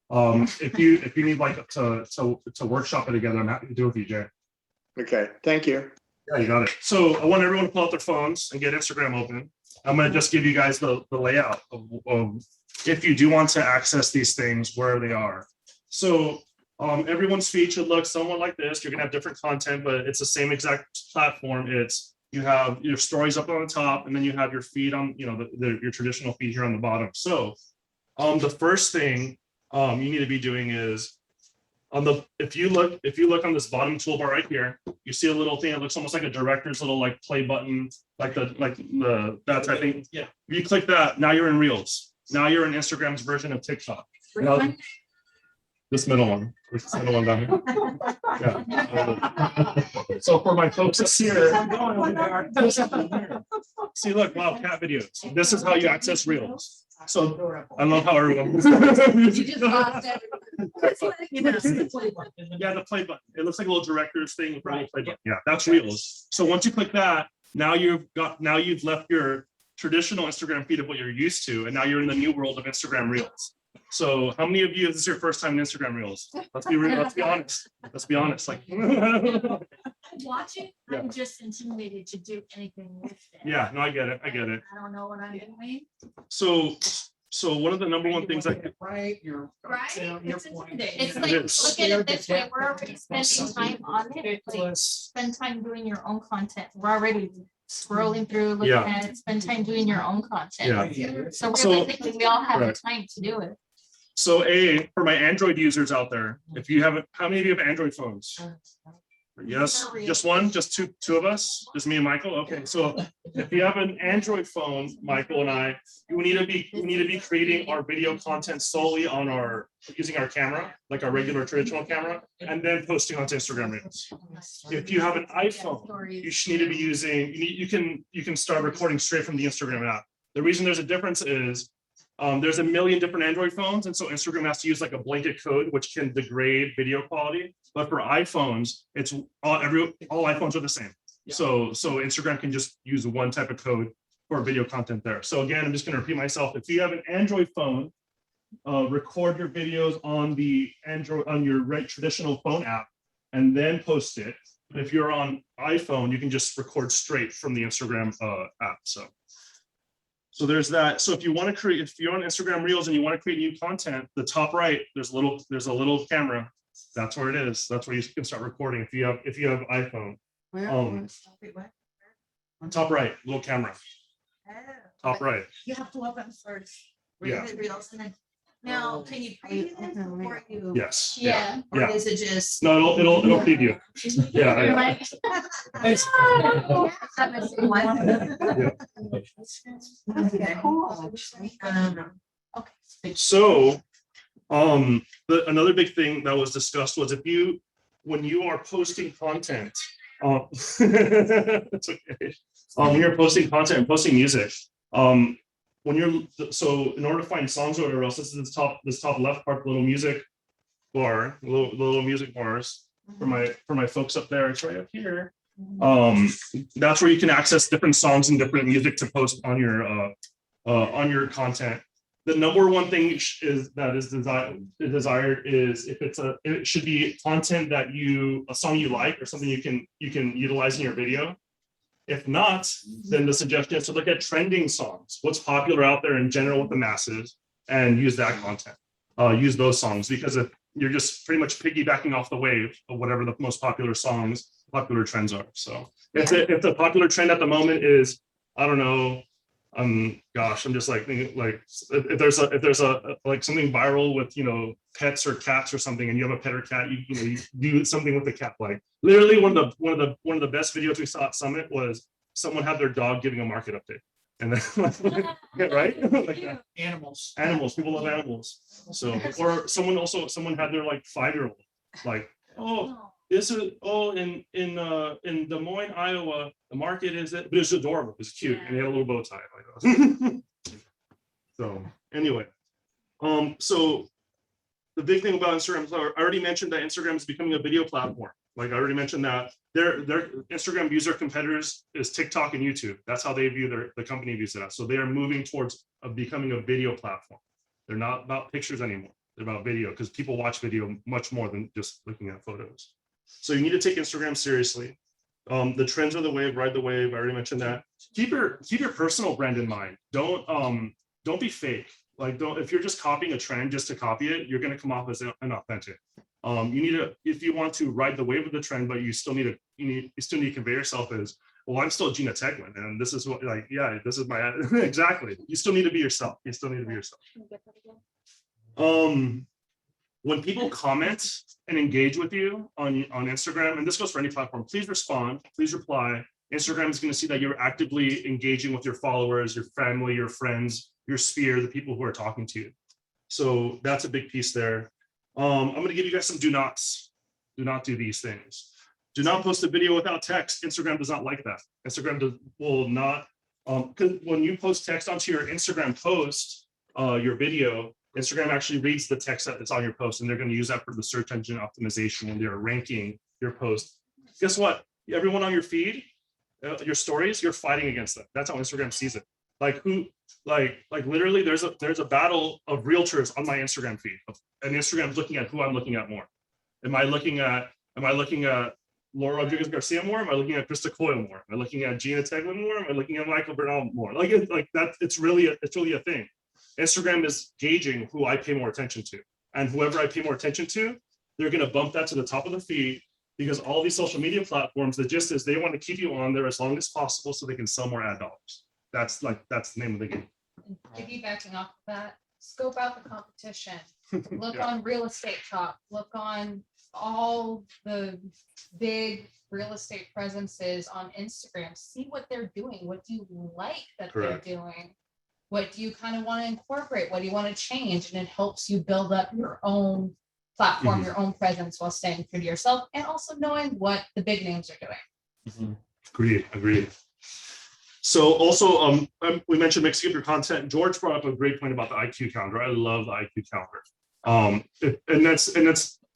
S1: if you need like to workshop it together, I'm happy to do it with you, Jay.
S7: Okay, thank you.
S1: Yeah, you got it. So I want everyone to pull out their phones and get Instagram open. I'm going to just give you guys the layout of if you do want to access these things, where they are. So everyone's feed should look somewhat like this. You're going to have different content, but it's the same exact platform. You have your stories up on the top, and then you have your feed on, your traditional feed here on the bottom. So the first thing you need to be doing is if you look on this bottom toolbar right here, you see a little thing that looks almost like a director's little like play button, like that type thing. Yeah. If you click that, now you're in Reels. Now you're in Instagram's version of TikTok. This middle one. This middle one down here. Yeah. So for my folks that's here, see, look, wow, cat videos. This is how you access Reels. So I love how everyone.
S5: You just lost everything.
S1: Yeah, the play button. It looks like a little director's thing with a little play button. Yeah, that's Reels. So once you click that, now you've left your traditional Instagram feed of what you're used to, and now you're in the new world of Instagram Reels. So how many of you, this is your first time in Instagram Reels? Let's be real, let's be honest. Like
S3: watch it, I'm just intimidated to do anything with it.
S1: Yeah, no, I get it. I get it.
S3: I don't know what I'm doing.
S1: So one of the number one things
S8: Right, you're.
S3: Right?
S8: Your
S3: It's
S8: point.
S3: intimidating. It's
S1: It
S3: like,
S1: is.
S3: look at it this way, we're already spending time on it, like, spend time doing your own content. We're already scrolling through, looking
S1: Yeah.
S3: at it, spend time doing your own content.
S1: Yeah.
S3: So
S1: So-
S3: realistically, we all have the
S1: Right.
S3: time to do it.
S1: So for my Android users out there, if you haven't, how many of you have Android phones? Yes, just one, just two of us, just me and Michael. Okay, so if you have an Android phone, Michael and I, we need to be creating our video content solely on using our camera, like our regular traditional camera, and then posting onto Instagram Reels. If you have an iPhone, you should need to be using, you can start recording straight from the Instagram app. The reason there's a difference is there's a million different Android phones, and so Instagram has to use like a blanket code, which can degrade video quality. But for iPhones, it's all iPhones are the same. So Instagram can just use one type of code for video content there. So again, I'm just going to repeat myself. If you have an Android phone, record your videos on your traditional phone app, and then post it. But if you're on iPhone, you can just record straight from the Instagram app. So there's that. So if you're on Instagram Reels and you want to create new content, the top right, there's a little camera. That's where it is. That's where you can start recording if you have iPhone. Top right, little camera. Top right.
S2: You have to open first.
S1: Yeah.
S2: Reels and then, now, can you preview this before you?
S1: Yes.
S3: Yeah.
S2: Or
S1: Yeah.
S2: is it just?
S1: No, it'll preview. Yeah.
S3: You're
S1: Yeah.
S3: like.
S1: So, another big thing that was discussed was when you are posting content, it's okay. When you're posting content and posting music, in order to find songs or whatever else, this is this top left part, little music bar, little music bars for my folks up there. It's right up here. That's where you can access different songs and different music to post on your content. The number one thing is desired is if it should be content that a song you like or something you can utilize in your video. If not, then the suggestion is to look at trending songs, what's popular out there in general with the masses, and use that content. Use those songs, because if you're just pretty much piggybacking off the wave of whatever the most popular trends are. So if the popular trend at the moment is, I don't know, gosh, I'm just like thinking, like if there's a like something viral with pets or cats or something, and you have a pet or cat, you do something with the cat. Like literally one of the best videos we saw at Summit was someone had their dog giving a market update, and then right, like
S8: Animals.
S1: People love animals. So or someone had their like 5-year-old like, in Des Moines, Iowa, the market is it, but it's adorable, it's cute, and he had a little bow tie. So anyway, so the big thing about Instagram, so I already mentioned that Instagram is becoming a video platform. Like I already mentioned that their Instagram user competitors is TikTok and YouTube. That's how they view the company views it as. So they are moving towards becoming a video platform. They're not about pictures anymore. They're about video, because people watch video much more than just looking at photos. So you need to take Instagram seriously. The trends are the wave, ride the wave. I already mentioned that. Keep your personal brand in mind. Don't be fake. Like if you're just copying a trend just to copy it, you're going to come off as inauthentic. You need to, if you want to ride the wave of the trend, but you still need to convey yourself as, well, I'm still Gina Tegman, and this is what, like, yeah, this is my exactly. You still need to be yourself. When people comment and engage with you on Instagram, and this goes for any platform, please respond, please reply. Instagram is going to see that you're actively engaging with your followers, your family, your friends, your sphere, the people who are talking to you. So that's a big piece there. I'm going to give you guys some do nots. Do not do these things. Do not post a video without text. Instagram does not like that. Instagram will not, because when you post text onto your Instagram post, your video, Instagram actually reads the text that's on your post, and they're going to use that for the search engine optimization when they're ranking your post. Guess what? Everyone on your feed, your stories, you're fighting against that. That's how Instagram sees it. Like literally, there's a battle of realtors on my Instagram feed, and Instagram's looking at who I'm looking at more. Am I looking at Laura Rodriguez Garcia more? Am I looking at Kristen Coyle more? Am I looking at Gina Teglin more? Am I looking at Michael Bernal more? Like that, it's really a thing. Instagram is gauging who I pay more attention to. And whoever I pay more attention to, they're going to bump that to the top of the feed, because all these social media platforms, the gist is they want to keep you on there as long as possible so they can sell more ad dollars. That's the name of the game.
S9: Piggybacking off of that, scope out the competition. Look
S1: Yeah.
S9: on Real Estate Talk, look on all the big real estate presences on Instagram. See what they're doing. What do you like that
S1: Correct.
S9: they're doing? What do you kind of want to incorporate? What do you want to change? And it helps you build up your own platform,
S1: Mhm.
S9: your own presence, while staying true to yourself and also knowing what the big names are doing.
S1: Agreed. So also, we mentioned mixing up your content. George brought up a great point about the IQ calendar. I love the IQ calendar.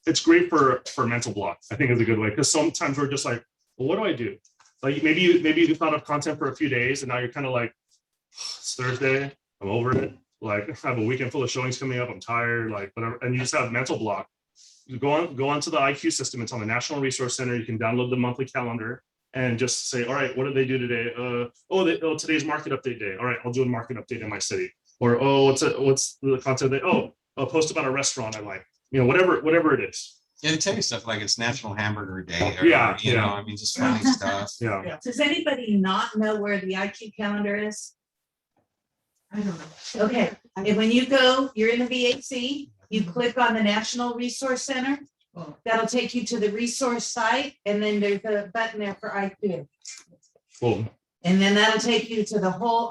S1: It's great for mental block. I think it's a good way, because sometimes we're just like, well, what do I do? Like maybe you thought of content for a few days and now you're kind of like, it's Thursday, I'm over it. Like I have a weekend full of showings coming up, I'm tired, like whatever, and you just have mental block. You go onto the IQ system. It's on the National Resource Center. You can download the monthly calendar and just say, all right, what did they do today? Today's market update day. All right, I'll do a market update in my city. Or what's the content that I'll post about a restaurant I like. Whatever it is.
S4: Yeah, they tell you stuff like it's National Hamburger Day. Or,
S1: Yeah,
S4: you know,
S1: yeah.
S4: I mean, just funny stuff.
S1: Yeah.
S5: Does anybody not know where the IQ calendar is?
S2: I don't know.
S5: Okay, and when you go, you're in the VAC, you click on the National Resource Center. That'll take you to the resource site, and then there's a button there for IQ.
S1: Cool.
S5: And then that'll take you to the whole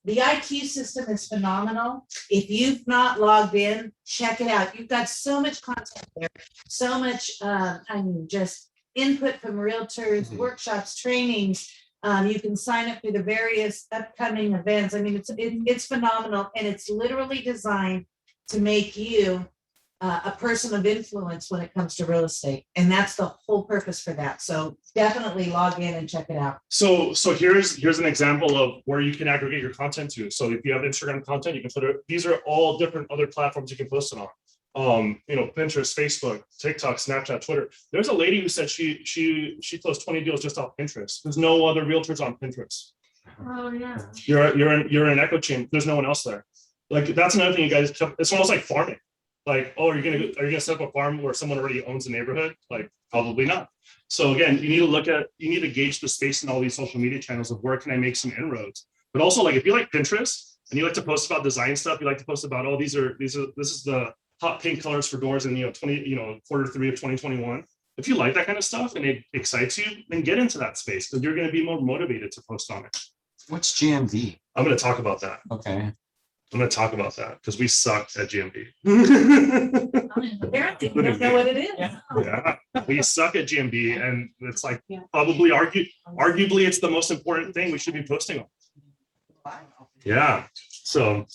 S5: the IQ system is phenomenal. If you've not logged in, check it out. You've got so much content there, so much, just input from realtors, workshops, trainings. You can sign up for the various upcoming events. I mean, it's phenomenal, and it's literally designed to make you a person of influence when it comes to real estate, and that's the whole purpose for that. So definitely log in and check it out.
S1: So here's an example of where you can aggregate your content to. So if you have Instagram content, you can put it. These are all different other platforms you can post it on. Pinterest, Facebook, TikTok, Snapchat, Twitter. There's a lady who said she closed 20 deals just off Pinterest. There's no other realtors on Pinterest.
S3: Oh, yeah.
S1: You're in echo chamber. There's no one else there. Like that's another thing you guys. It's almost like farming. Like, are you gonna set up a farm where someone already owns the neighborhood? Like, probably not. So again, you need to gauge the space in all these social media channels of where can I make some inroads. But also, like if you like Pinterest and you like to post about design stuff, you like to post about this is the hot pink colors for doors in quarter 3 of 2021. If you like that kind of stuff and it excites you, then get into that space because you're going to be more motivated to post on it.
S4: What's GMV?
S1: I'm going to talk about that.
S4: Okay.
S1: I'm going to talk about that because we suck at GMV.
S5: Apparently, you don't know what it is.
S1: Yeah, we suck at GMV, and it's like probably arguably it's the most important thing we should be posting on. Yeah. So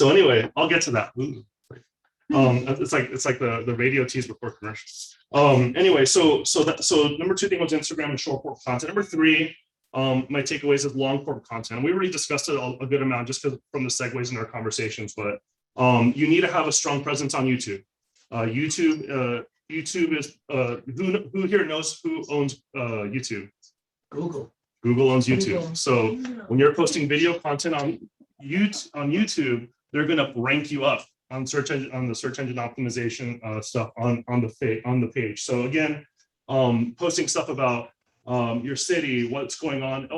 S1: anyway, I'll get to that. Ooh. It's like the radio tease before commercials. Anyway, so number 2 thing was Instagram and short form content. Number 3. My takeaways is long form content. And we already discussed it a good amount just because from the segues in our conversations, but you need to have a strong presence on YouTube. YouTube is who here knows who owns YouTube? Google owns YouTube. So when you're posting video content on YouTube, they're going to rank you up on the search engine optimization stuff on the page. So again, posting stuff about your city, what's going on.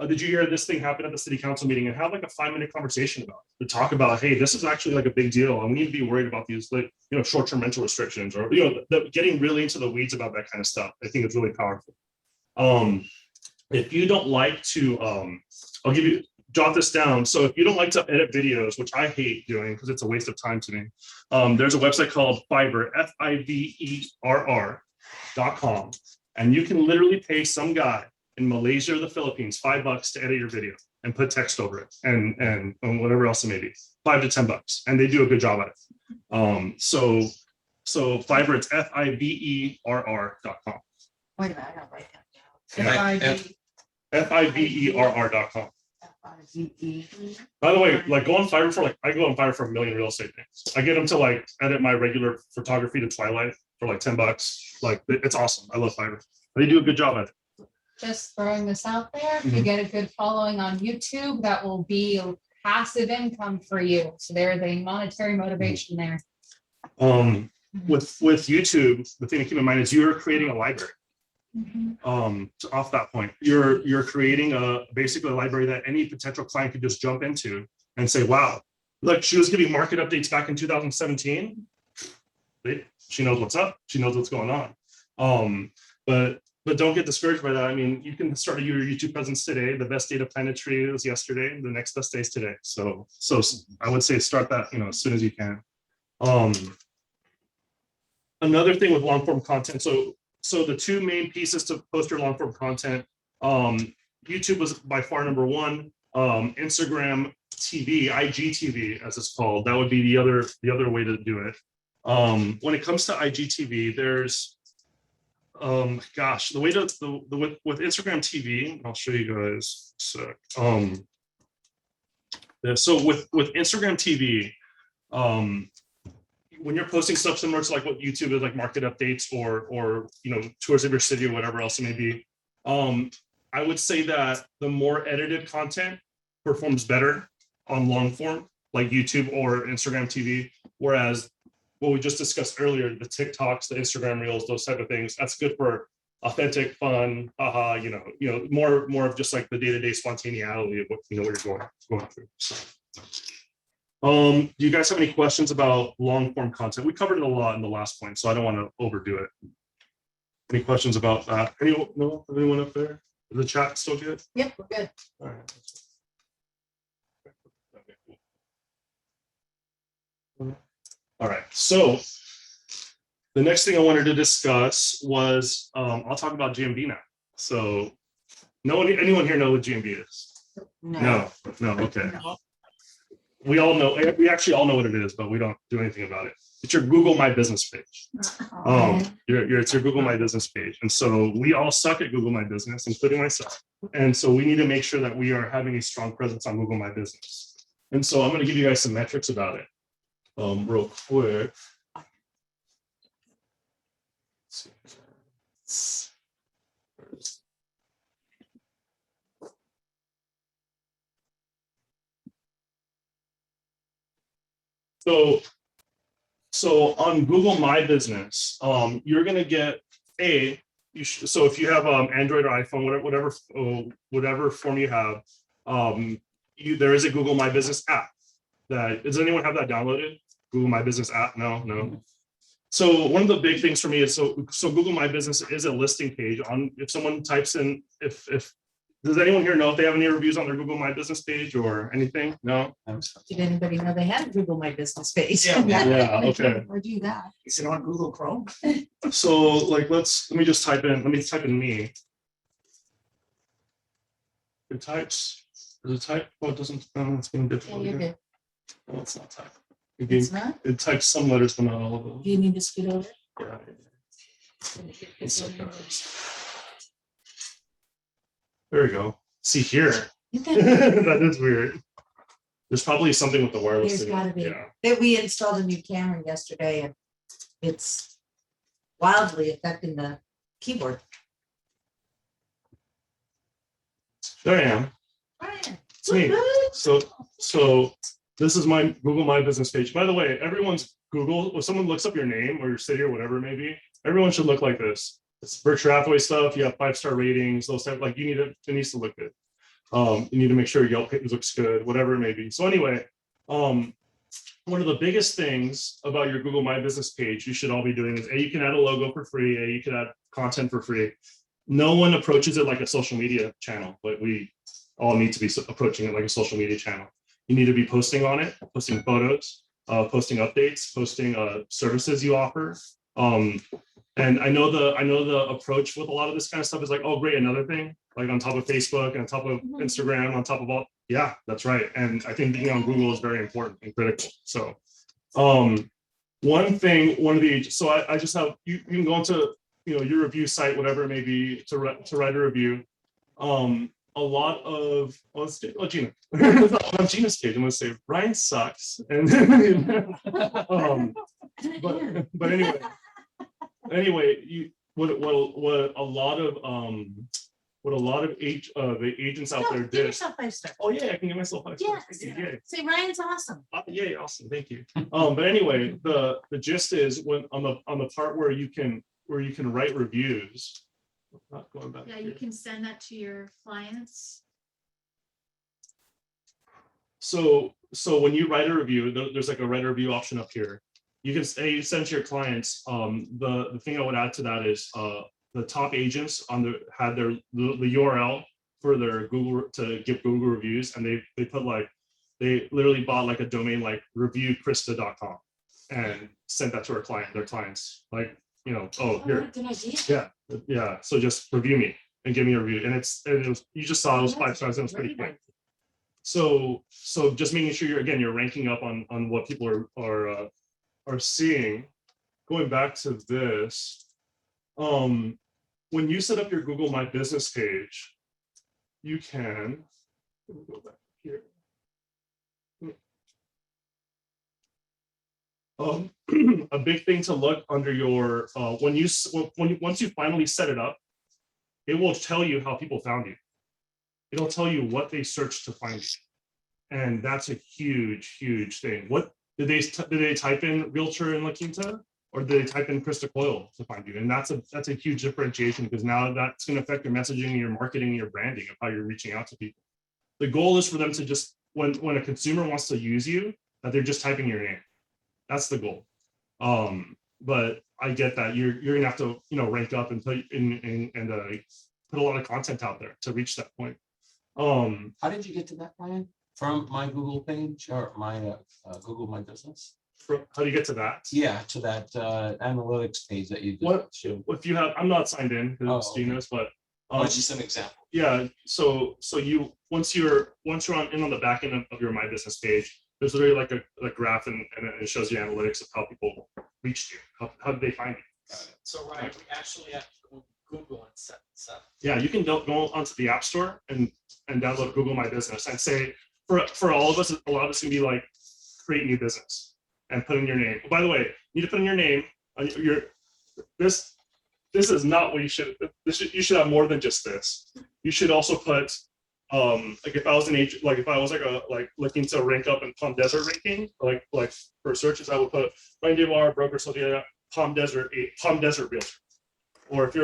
S1: Did you hear this thing happened at the city council meeting? And have like a 5-minute conversation about it, to talk about, hey, this is actually like a big deal, and we need to be worried about these short-term rental restrictions, or getting really into the weeds about that kind of stuff. I think it's really powerful. If you don't like to, jot this down. So if you don't like to edit videos, which I hate doing because it's a waste of time to me, there's a website called Fiverr, FIVERR.com. And you can literally pay some guy in Malaysia or the Philippines $5 to edit your video and put text over it and whatever else it may be, $5 to $10, and they do a good job at it. So Fiverr, it's FIVERR.com.
S5: Wait a minute, I gotta write that down.
S1: FIVERR.com. By the way, like go on Fiverr I go on Fiverr for a million real estate things. I get them to like edit my regular photography to Twilight for like $10. Like it's awesome. I love Fiverr. They do a good job at it.
S9: Just throwing this out there, if you get a good following on YouTube, that will be a passive income for you. So there's a monetary motivation there.
S1: With YouTube, the thing to keep in mind is you're creating a library. So off that point, you're creating basically a library that any potential client could just jump into and say, wow, look, she was giving market updates back in 2017. She knows what's up. She knows what's going on. But don't get discouraged by that. I mean, you can start your YouTube presence today. The best data planetary was yesterday. The next best day is today. So I would say start that, as soon as you can. Another thing with long form content. So the two main pieces to post your long form content, YouTube was by far number one. Instagram TV, IGTV as it's called, that would be the other way to do it. When it comes to IGTV, there's the way to with Instagram TV, I'll show you guys. So with Instagram TV, when you're posting stuff similar to like what YouTube is, like market updates or tours of your city or whatever else it may be, I would say that the more edited content performs better on long form, like YouTube or Instagram TV, whereas what we just discussed earlier, the TikToks, the Instagram Reels, those type of things, that's good for authentic, fun, more of just like the day-to-day spontaneity of what you're going through. So. Do you guys have any questions about long form content? We covered it a lot in the last point, so I don't want to overdo it. Any questions about that? Anyone up there? Is the chat still good?
S5: Yep, we're good.
S1: All right. All right. So the next thing I wanted to discuss was I'll talk about GMB now. So anyone here know what GMB is? No. Okay.
S5: No.
S1: We all know. We actually all know what it is, but we don't do anything about it. It's your Google My Business page. It's your Google My Business page, and so we all suck at Google My Business, including myself. And so we need to make sure that we are having a strong presence on Google My Business. And so I'm going to give you guys some metrics about it, real quick. Let's see. So on Google My Business, you're going to get so if you have Android or iPhone, whatever form you have, there is a Google My Business app. Does anyone have that downloaded? Google My Business app? No. So one of the big things for me is so Google My Business is a listing page on. If someone types in, does anyone here know if they have any reviews on their Google My Business page or anything? No.
S5: Did anybody know they had a Google My Business page?
S1: Yeah. Okay.
S5: Or do that?
S8: Is it on Google Chrome?
S1: So like, let me type in me. It types. Does it type? Oh, it doesn't. It's being difficult.
S5: Yeah, you're good.
S1: No, it's not typing.
S5: It's not?
S1: It types some letters, but not all of them.
S5: Do you need to scoot over?
S1: Yeah. There we go. See here. That is weird. There's probably something with the wireless.
S5: There's gotta be.
S1: Yeah.
S5: That we installed a new camera yesterday and it's wildly affecting the keyboard.
S1: There I am. It's me. So this is my Google My Business page. By the way, everyone's Google, when someone looks up your name or your city or whatever it may be, everyone should look like this. It's Berkshire Hathaway stuff. You have 5-star ratings, those type, like it needs to look good. You need to make sure Yelp page looks good, whatever it may be. So anyway, one of the biggest things about your Google My Business page you should all be doing is you can add a logo for free, you can add content for free. No one approaches it like a social media channel, but we all need to be approaching it like a social media channel. You need to be posting on it, posting photos, posting updates, posting services you offer. And I know the approach with a lot of this kind of stuff is like, oh, great, another thing, like on top of Facebook and on top of Instagram, on top of all, yeah, that's right. And I think being on Google is very important and critical. So I just have, you can go into, your review site, whatever it may be, to write a review. A lot of, Gina. On Gina's page, I'm going to say Brian sucks. And but anyway, anyway, what a lot of the agents out there
S5: Give
S1: did.
S5: yourself 5 stars.
S1: Oh yeah, I can give myself 5 stars.
S5: Yes.
S1: Thank you. Yay.
S5: Say Ryan's awesome.
S1: Yeah, awesome. Thank you. But anyway, the gist is when on the part where you can write reviews. Not going back.
S3: Yeah,
S1: here.
S3: you can send that to your clients.
S1: So when you write a review, there's like a write a review option up here. You can say send to your clients. The thing I would add to that is the top agents had the URL for their Google to give Google reviews, and they put like they literally bought like a domain like reviewkrista.com and sent that to their clients like, you know, oh here,
S5: Good idea.
S1: yeah. So just review me and give me a review, and it was you just saw it was 5 stars. It was pretty quick. So just making sure you're ranking up on what people are seeing. Going back to this, when you set up your Google My Business page, you can go back here. A big thing to look under your once you finally set it up, it will tell you how people found you. It'll tell you what they searched to find you, and that's a huge thing. What did they type in realtor in La Quinta, or did they type in Kristen Coyle to find you? And that's a huge differentiation, because now that's going to affect your messaging, your marketing, your branding of how you're reaching out to people. The goal is for them to just when a consumer wants to use you, that they're just typing your name. That's the goal. But I get that you're gonna have to rank up and put put a lot of content out there to reach that point.
S4: How did you get to that, Ryan? From my Google page or my Google My Business?
S1: How do you get to that?
S4: Yeah, to that analytics page that you
S1: What
S4: showed.
S1: if you have? I'm not signed in to Stevens, but
S4: it's just an example.
S1: Yeah. So you once you're on the back end of your My Business page, there's literally like a graph and it shows you analytics of how people reached you. How did they find you?
S8: So Ryan, we actually have to go to Google and set this up.
S1: Yeah, you can go onto the App Store and download Google My Business and say for all of us, a lot of us can be like create new business and put in your name. By the way, you need to put in your name. This is not what you should. You should have more than just this. You should also put like if I was an agent, like if I was like looking to rank up in Palm Desert ranking, like for searches, I would put Ryan DeVar, broker, something like that, Palm Desert realtor. Or if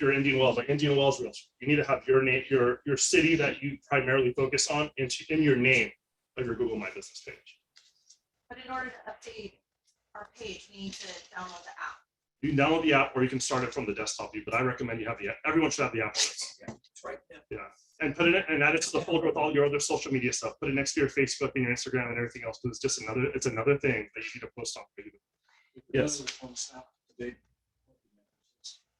S1: you're Indian Wells, like Indian Wells realtor, you need to have your name, your city that you primarily focus on in your name of your Google My Business page.
S2: But in order to update our page, we need to download the app.
S1: You can download the app, or you can start it from the desktop view. But I recommend you have the app. Everyone should have the app on it.
S8: Yeah, it's right there.
S1: Yeah, and put it in, and add it to the folder with all your other social media stuff. Put it next to your Facebook and your Instagram and everything else, because it's another thing that you need to post on. Yes.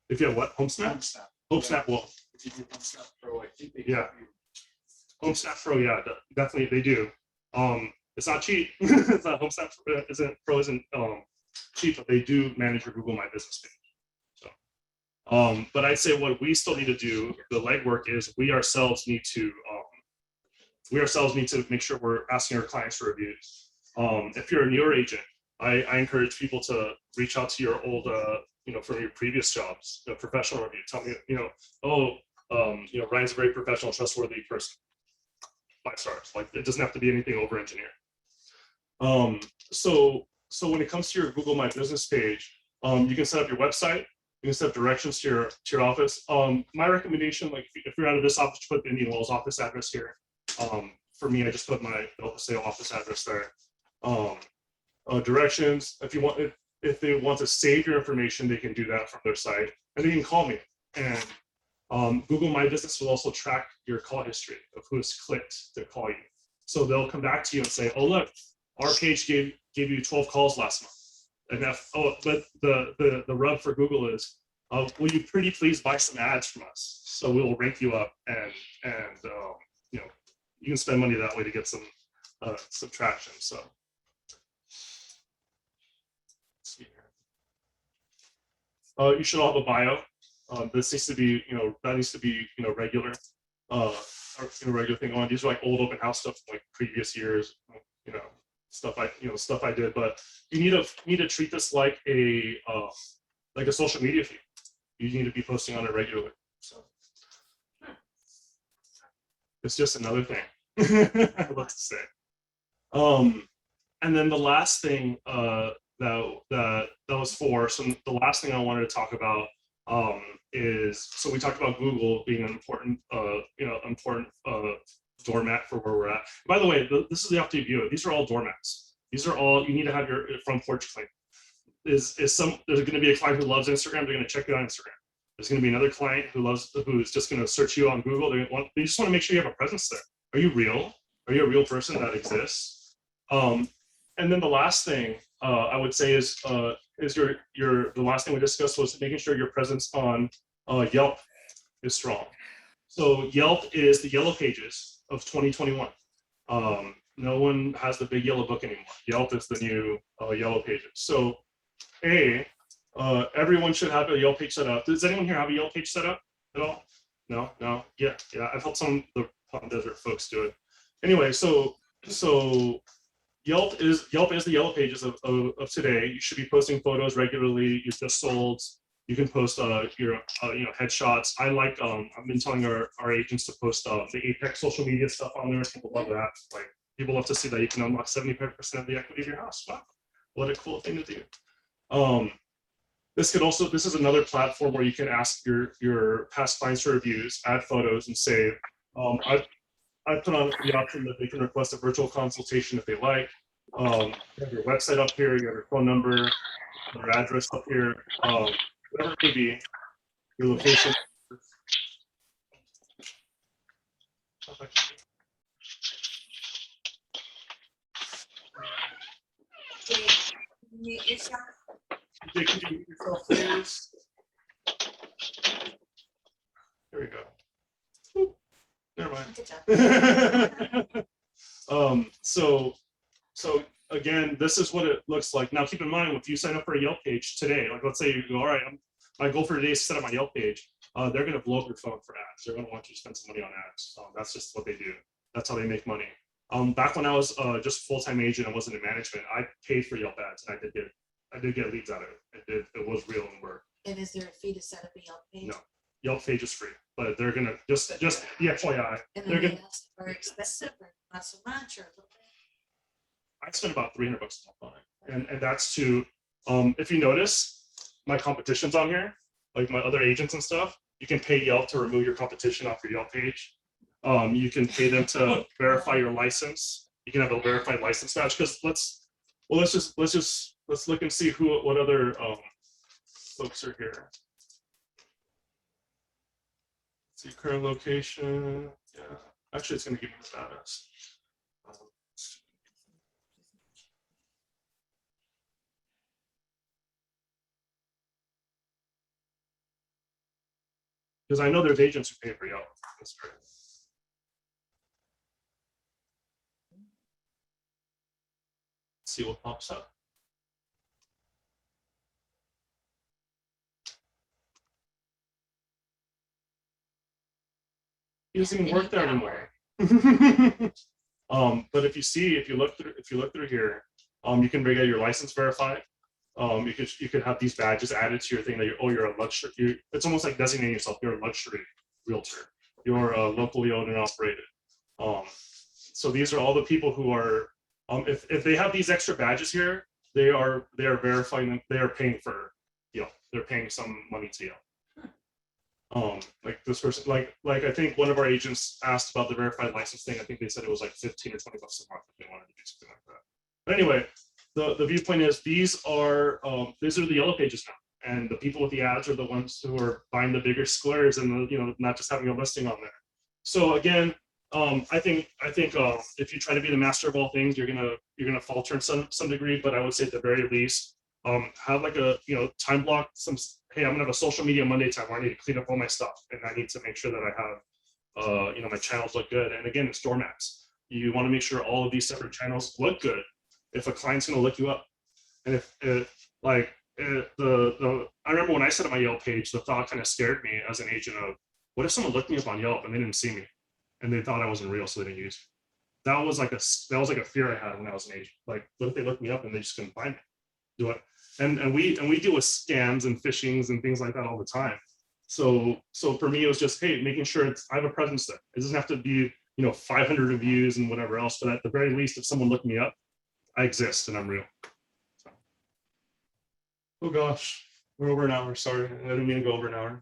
S1: If you have what? HomeSnap? HomeSnap will.
S10: If you do HomeSnap Pro, I think they
S1: Yeah. HomeSnap Pro, yeah, definitely they do. It's not cheap. It's not HomeSnap Pro isn't cheap, but they do manage your Google My Business page. So, but I'd say what we still need to do, the legwork is we ourselves need to make sure we're asking our clients for reviews. If you're a newer agent, I encourage people to reach out to your old, from your previous jobs, professional review. Tell me, Ryan's a very professional, trustworthy person. 5 stars. Like it doesn't have to be anything over engineered. So when it comes to your Google My Business page, you can set up your website. You can set up directions to your office. My recommendation, like if you're out of this office, put the Indian Wells office address here. For me, I just put my Sale office address there. Directions. If they want to save your information, they can do that from their site, and they can call me. And Google My Business will also track your call history of who has clicked to call you. So they'll come back to you and say, "Oh, look, our page gave you 12 calls last month." And but the rub for Google is, will you pretty please buy some ads from us? So we'll rank you up, and you can spend money that way to get some traction. So let's see here. You should all have a bio. This needs to be, that needs to be, regular, regular thing on. These are like old open house stuff from like previous years, stuff I did. But you need to treat this like a like a social media feed. You need to be posting on it regularly. So it's just another thing. What to say. And then the last thing that was for, so the last thing I wanted to talk about is, so we talked about Google being an important doormat for where we're at. By the way, this is the update view. These are all doormats. These are all, you need to have your front porch clean. There's going to be a client who loves Instagram. They're going to check you on Instagram. There's going to be another client who's just going to search you on Google. They just want to make sure you have a presence there. Are you real? Are you a real person that exists? And then the last thing I would say is the last thing we discussed was making sure your presence on Yelp is strong. So Yelp is the yellow pages of 2021. No one has the big yellow book anymore. Yelp is the new yellow pages. So everyone should have a Yelp page set up. Does anyone here have a Yelp page set up at all? No. Yeah. I've helped some of the Palm Desert folks do it. Anyway, so Yelp is the yellow pages of today. You should be posting photos regularly. You just sold. You can post your headshots. I like I've been telling our agents to post the Apex social media stuff on there. People love that. Like, people love to see that you can unlock 75% of the equity of your house. Wow, what a cool thing to do. This is another platform where you can ask your past clients for reviews, add photos, and save. I put on the option that they can request a virtual consultation if they like. You have your website up here, you have your phone number, your address up here, whatever it may be, your location. Jay, could you mute yourself, please? There we go. Never mind. So again, this is what it looks like. Now, keep in mind, if you sign up for a Yelp page today, like let's say you go, all right, my goal for today is to set up my Yelp page. They're going to blow up your phone for ads. They're going to want you to spend some money on ads. That's just what they do. That's how they make money. Back when I was just a full-time agent, I wasn't in management. I paid for Yelp ads, and I did get leads out of it. It was real and work.
S5: And is there a fee to set up a Yelp page?
S1: No, Yelp page is free, but they're gonna just the FYI.
S5: And
S1: They're
S5: then
S1: gonna.
S5: are expensive or not so much or a little bit?
S1: I spent about $300 a month on it, and that's to if you notice my competition's on here, like my other agents and stuff. You can pay Yelp to remove your competition off your Yelp page. You can pay them to verify your license. You can have a verified license badge. Because let's look and see what other folks are here. Let's see current location. Yeah, actually, it's going to give me the status. Because I know there's agents who pay for Yelp. That's great. Let's see what pops up. He doesn't even work there anymore. But if you look through here, you can get your license verified. You could have these badges added to your thing that you're a luxury. It's almost like designating yourself. You're a luxury realtor. You're locally owned and operated. So these are all the people who are. If they have these extra badges here, they are verifying them. They are paying for Yelp. They're paying some money to Yelp. Like this person, like I think one of our agents asked about the verified license thing. I think they said it was like $15 or $20 a month if they wanted to do something like that. But anyway. The viewpoint is these are the yellow pages now, and the people with the ads are the ones who are buying the bigger squares and not just having a listing on there. So again, I think if you try to be the master of all things, you're gonna falter in some degree. But I would say at the very least, have like a time block. Hey, I'm gonna have a social media Monday time where I need to clean up all my stuff, and I need to make sure that I have my channels look good. And again, it's doormats. You want to make sure all of these separate channels look good. If a client's going to look you up, and I remember when I set up my Yelp page, the thought kind of scared me as an agent of, what if someone looked me up on Yelp and they didn't see me, and they thought I wasn't real, so they didn't use me. That was like a fear I had when I was an agent. Like, what if they looked me up and they just couldn't find me? And we deal with scams and phishings and things like that all the time. So for me, it was just, hey, making sure I have a presence there. It doesn't have to be, 500 reviews and whatever else, but at the very least, if someone looked me up, I exist and I'm real. So. Oh gosh, we're over an hour. Sorry, I didn't mean to go over an hour.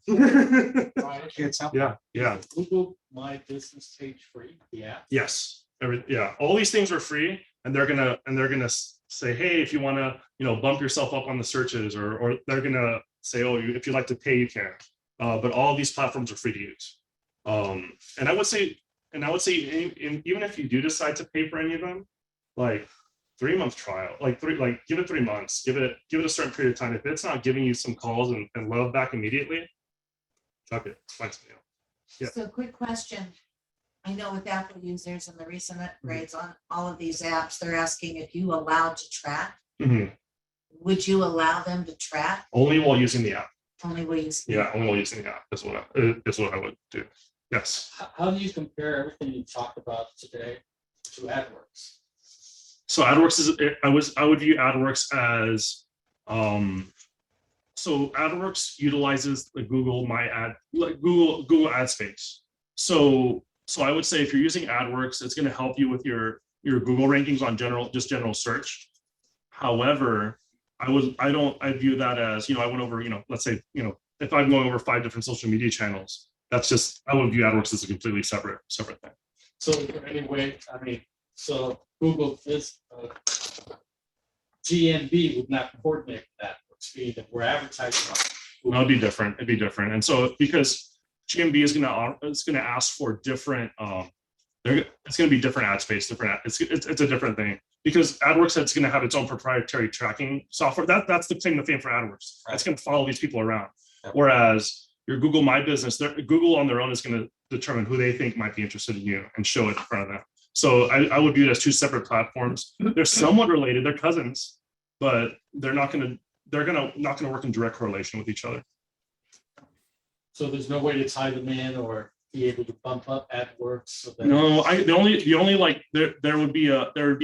S1: Yeah.
S10: Google My Business page free. Yeah.
S1: Yes. All these things are free, and they're gonna say, hey, if you want to, bump yourself up on the searches, or they're gonna say, oh, if you'd like to pay, you can. But all of these platforms are free to use. And I would say, even if you do decide to pay for any of them, like 3-month trial, give it 3 months, give it a certain period of time. If it's not giving you some calls and love back immediately, chuck it, find something else. Yeah.
S5: So quick question. I know with Apple users and the recent upgrades on all of these apps, they're asking if you allowed to track. Would you allow them to track?
S1: Only while using the app.
S5: Only while using.
S1: Yeah, only while using the app is what I would do. Yes.
S10: How do you compare everything you talked about today to AdWorks?
S1: So AdWorks is I would view AdWorks as so AdWorks utilizes the Google ad space. So I would say if you're using AdWorks, it's going to help you with your Google rankings on general search. However, I view that as, I went over, let's say, if I'm going over 5 different social media channels, I would view AdWorks as a completely separate thing.
S10: So anyway, so Google is GMB would not coordinate that speed that we're advertising on.
S1: No, it'd be different. And so because GMB is gonna ask for different, it's gonna be different ad space, it's a different thing. Because AdWorks it's gonna have its own proprietary tracking software. That's the claim to fame for AdWorks. It's gonna follow these people around. Whereas your Google My Business, Google on their own is gonna determine who they think might be interested in you and show it in front of them. So I would view it as 2 separate platforms. They're somewhat related, they're cousins, but they're not gonna work in direct correlation with each other.
S10: So there's no way to tie them in or be able to bump up AdWorks. So that
S1: no, there would be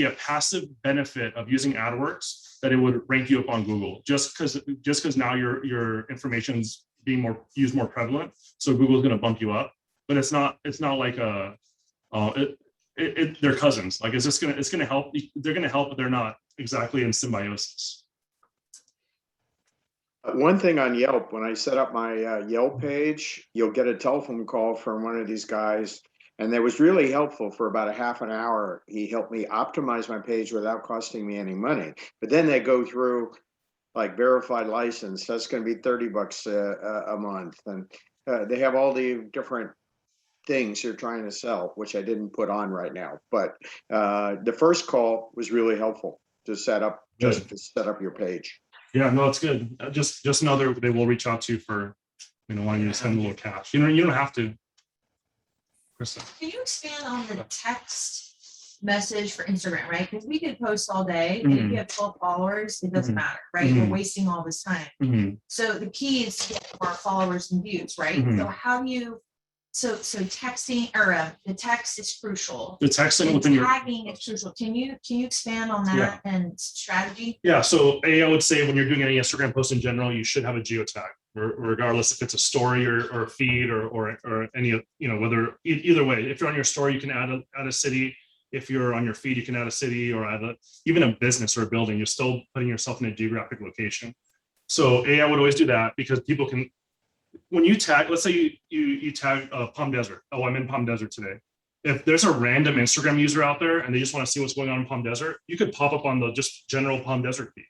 S1: a passive benefit of using AdWorks that it would rank you up on Google just because now your information's being used more prevalent. So Google's going to bump you up, but it's not like they're cousins. Like it's going to help. They're going to help, but they're not exactly in symbiosis.
S7: One thing on Yelp, when I set up my Yelp page, you'll get a telephone call from one of these guys, and that was really helpful for about a half an hour. He helped me optimize my page without costing me any money. But then they go through like verified license. That's going to be $30 a month, and they have all the different things you're trying to sell, which I didn't put on right now. But the first call was really helpful to set up your page.
S1: Yeah, no, it's good. Just know they will reach out to you for, wanting you to send a little cash. You don't have to. Kristen.
S2: Can you expand on the text message for Instagram, right? Because we could post all day, and if you have 12 followers, it doesn't matter, right? We're wasting all this time. So the key is to get more followers and views, right? So how do you? So texting or the text is crucial.
S1: The texting
S2: and
S1: within
S2: tagging is crucial. Can you expand on that and strategy?
S1: Yeah. So I would say when you're doing any Instagram post in general, you should have a geotag, regardless if it's a story or a feed or any, whether either way. If you're on your story, you can add a city. If you're on your feed, you can add a city or even a business or a building. You're still putting yourself in a geographic location. So I would always do that because people can. When you tag, let's say you tag Palm Desert. Oh, I'm in Palm Desert today. If there's a random Instagram user out there and they just want to see what's going on in Palm Desert, you could pop up on the just general Palm Desert feed.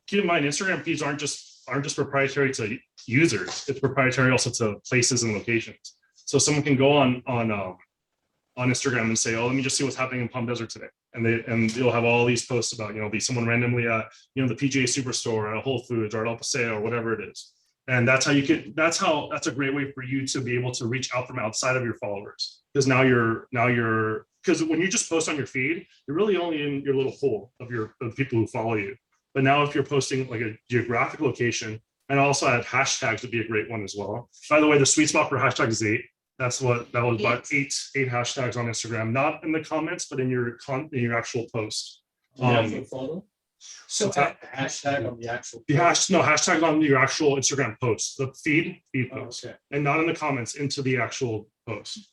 S1: Keep in mind, Instagram feeds aren't just proprietary to users. It's proprietary also to places and locations. So someone can go on Instagram and say, oh, let me just see what's happening in Palm Desert today. And you'll have all these posts about, be someone randomly at, the PGA Superstore, at a Whole Foods or at El Paseo or whatever it is. And that's a great way for you to be able to reach out from outside of your followers. Because because when you just post on your feed, you're really only in your little pool of people who follow you. But now if you're posting like a geographic location, and also add hashtags would be a great one as well. By the way, the sweet spot for hashtag is 8. That was about eight hashtags on Instagram, not in the comments, but in your actual post.
S10: Photo?
S8: So
S10: Hashtag on the actual.
S1: Hashtag on your actual Instagram post, the feed
S10: Oh,
S1: post,
S10: okay.
S1: and not in the comments, into the actual post.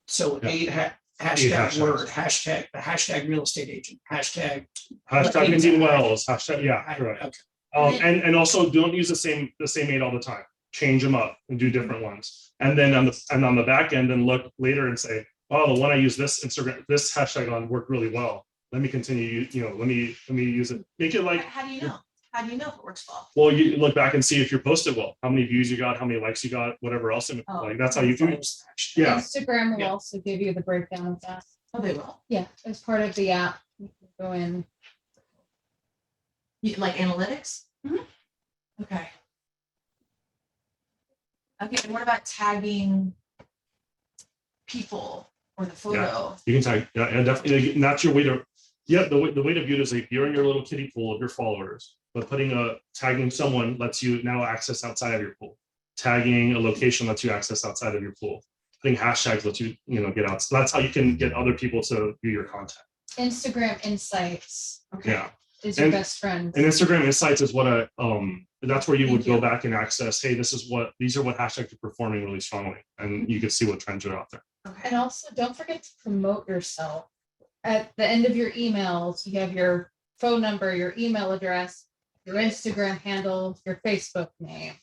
S8: So
S1: Yeah.
S8: hashtag
S1: hashtags.
S8: word, hashtag real estate agent, hashtag.
S1: Hashtag Indian Wells, hashtag, yeah, correct.
S8: Okay.
S1: And also don't use the same 8 all the time. Change them up and do different ones. And then on the back end, and look later and say, oh, the one I use this hashtag on worked really well. Let me continue, let me use it. Make it like,
S2: How do you know? How do you know if it works well?
S1: well, you look back and see if you posted well, how many views you got, how many likes you got, whatever else. And like, that's how you can, yeah.
S9: Instagram will
S1: Yeah.
S9: also give you the breakdown of that.
S2: Oh, they will.
S9: Yeah, as part of the app, you can go in.
S2: Like analytics?
S9: Mhm.
S2: Okay. Okay, and what about tagging people or the photo?
S1: You can tag, yeah, definitely. And that's your way to, the way to view it is like you're in your little kiddie pool of your followers, but tagging someone lets you now access outside of your pool. Tagging a location lets you access outside of your pool. Putting hashtags lets you, get out. So that's how you can get other people to view your content.
S9: Instagram Insights
S1: Yeah.
S9: is your
S1: And-
S9: best friend.
S1: And Instagram Insights is what that's where you would
S9: Thank
S1: go
S9: you.
S1: back and access, hey, these are what hashtags are performing really strongly. And you can see what trends are out there.
S9: And also, don't forget to promote yourself. At the end of your emails, you have your phone number, your email address, your Instagram handle, your Facebook name.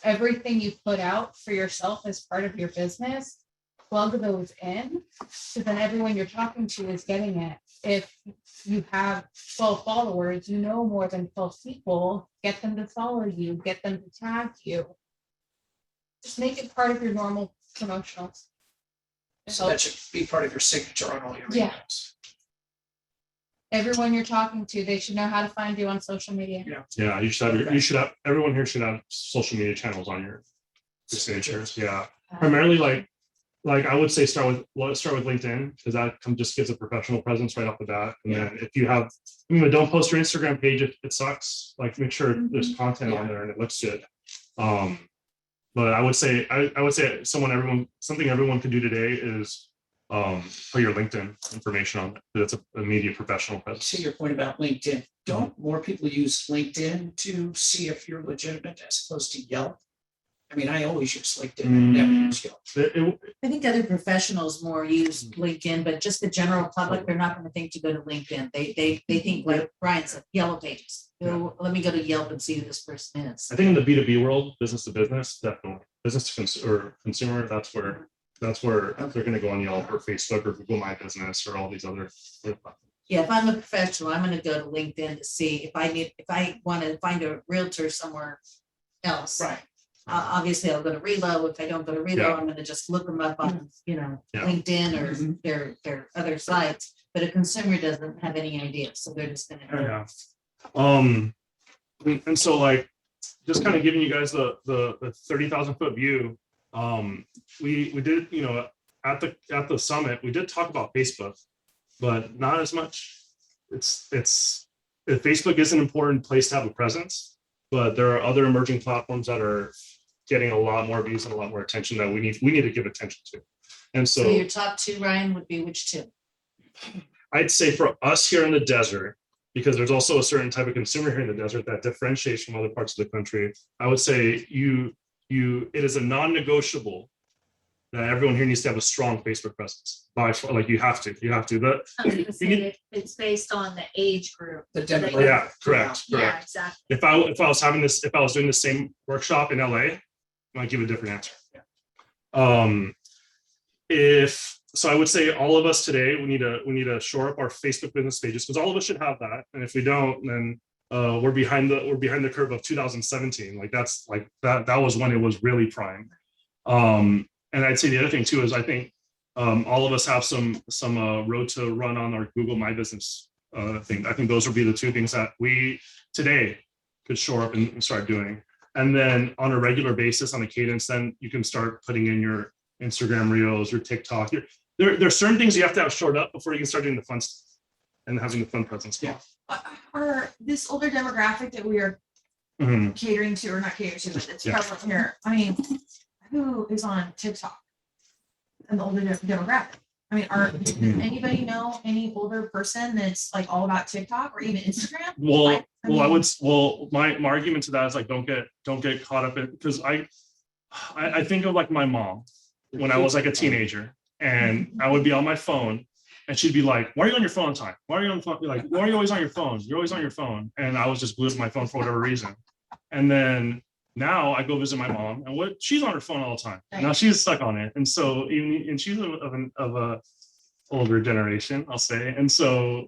S9: Everything you put out for yourself as part of your business, plug those in, so then everyone you're talking to is getting it. If you have 12 followers, more than 12 people, get them to follow you, get them to tag you. Just make it part of your normal promotionals.
S8: So that should be part of your signature on all your
S9: Yeah.
S8: emails.
S9: Everyone you're talking to, they should know how to find you on social media.
S1: Yeah, everyone here should have social media channels on your signatures. Yeah. Primarily like I would say let's start with LinkedIn, because that just gives a professional presence right off the bat. And then if you have, don't post your Instagram page, it sucks. Like make sure there's content on there and it looks good. But I would say something everyone can do today is put your LinkedIn information on it. That's a media professional presence.
S8: To your point about LinkedIn, don't more people use LinkedIn to see if you're legitimate as opposed to Yelp? I mean, I always use LinkedIn, I never use Yelp.
S5: I think other professionals more use LinkedIn, but just the general public, they're not gonna think to go to LinkedIn. They think like Brian said, Yellow Pages. So let me go to Yelp and see who this person is.
S1: I think in the B2B world, business to business, definitely business to consumer, that's where they're going to go on Yelp or Facebook or Google My Business or all these other platforms.
S5: Yeah, if I'm a professional, I'm gonna go to LinkedIn to see if I want to find a realtor somewhere else.
S8: Right.
S5: Obviously, I'll go to Relo. If I don't go to Relo,
S1: Yeah.
S5: I'm gonna just look them up on,
S1: Yeah.
S5: LinkedIn or their other sites. But a consumer doesn't have any idea, so they're just gonna.
S1: Yeah. And so like, just kind of giving you guys the 30,000 foot view. We did, at the summit, we did talk about Facebook, but not as much. Facebook is an important place to have a presence, but there are other emerging platforms that are getting a lot more views and a lot more attention that we need to give attention to. And
S5: So your top two, Ryan, would be which two?
S1: I'd say for us here in the desert, because there's also a certain type of consumer here in the desert that differentiates from other parts of the country, I would say it is a non-negotiable that everyone here needs to have a strong Facebook presence. Like you have to. But
S12: It's based on the age group.
S8: The demographic.
S1: yeah, correct.
S12: Yeah, exactly.
S1: If I was doing the same workshop in LA, I might give a different answer. So I would say all of us today, we need to shore up our Facebook business pages, because all of us should have that. And if we don't, then we're behind the curve of 2017. Like that was when it was really prime. And I'd say the other thing too is I think all of us have some road to run on our Google My Business thing. I think those would be the two things that we today could shore up and start doing. And then on a regular basis, on a cadence, then you can start putting in your Instagram Reels, your TikTok. There are certain things you have to have shored up before you can start doing the fun stuff and having the fun presence.
S8: Yeah.
S2: Or this older demographic that we are catering to, or not catering to, but it's prevalent here. I mean, who is on TikTok and the older demographic? I mean, does anybody know any older person that's like all about TikTok or even Instagram?
S1: Well,
S2: I mean,
S1: my argument to that is like, don't get caught up in, because I think of like my mom when I was like a teenager, and I would be on my phone and she'd be like, why are you on your phone all the time? Why are you on the phone? Like, why are you always on your phone? You're always on your phone. And I was just glued to my phone for whatever reason. And then now I go visit my mom, and she's on her phone all the time.
S2: Right.
S1: Now she's stuck on it. And so and she's of a older generation, I'll say. And so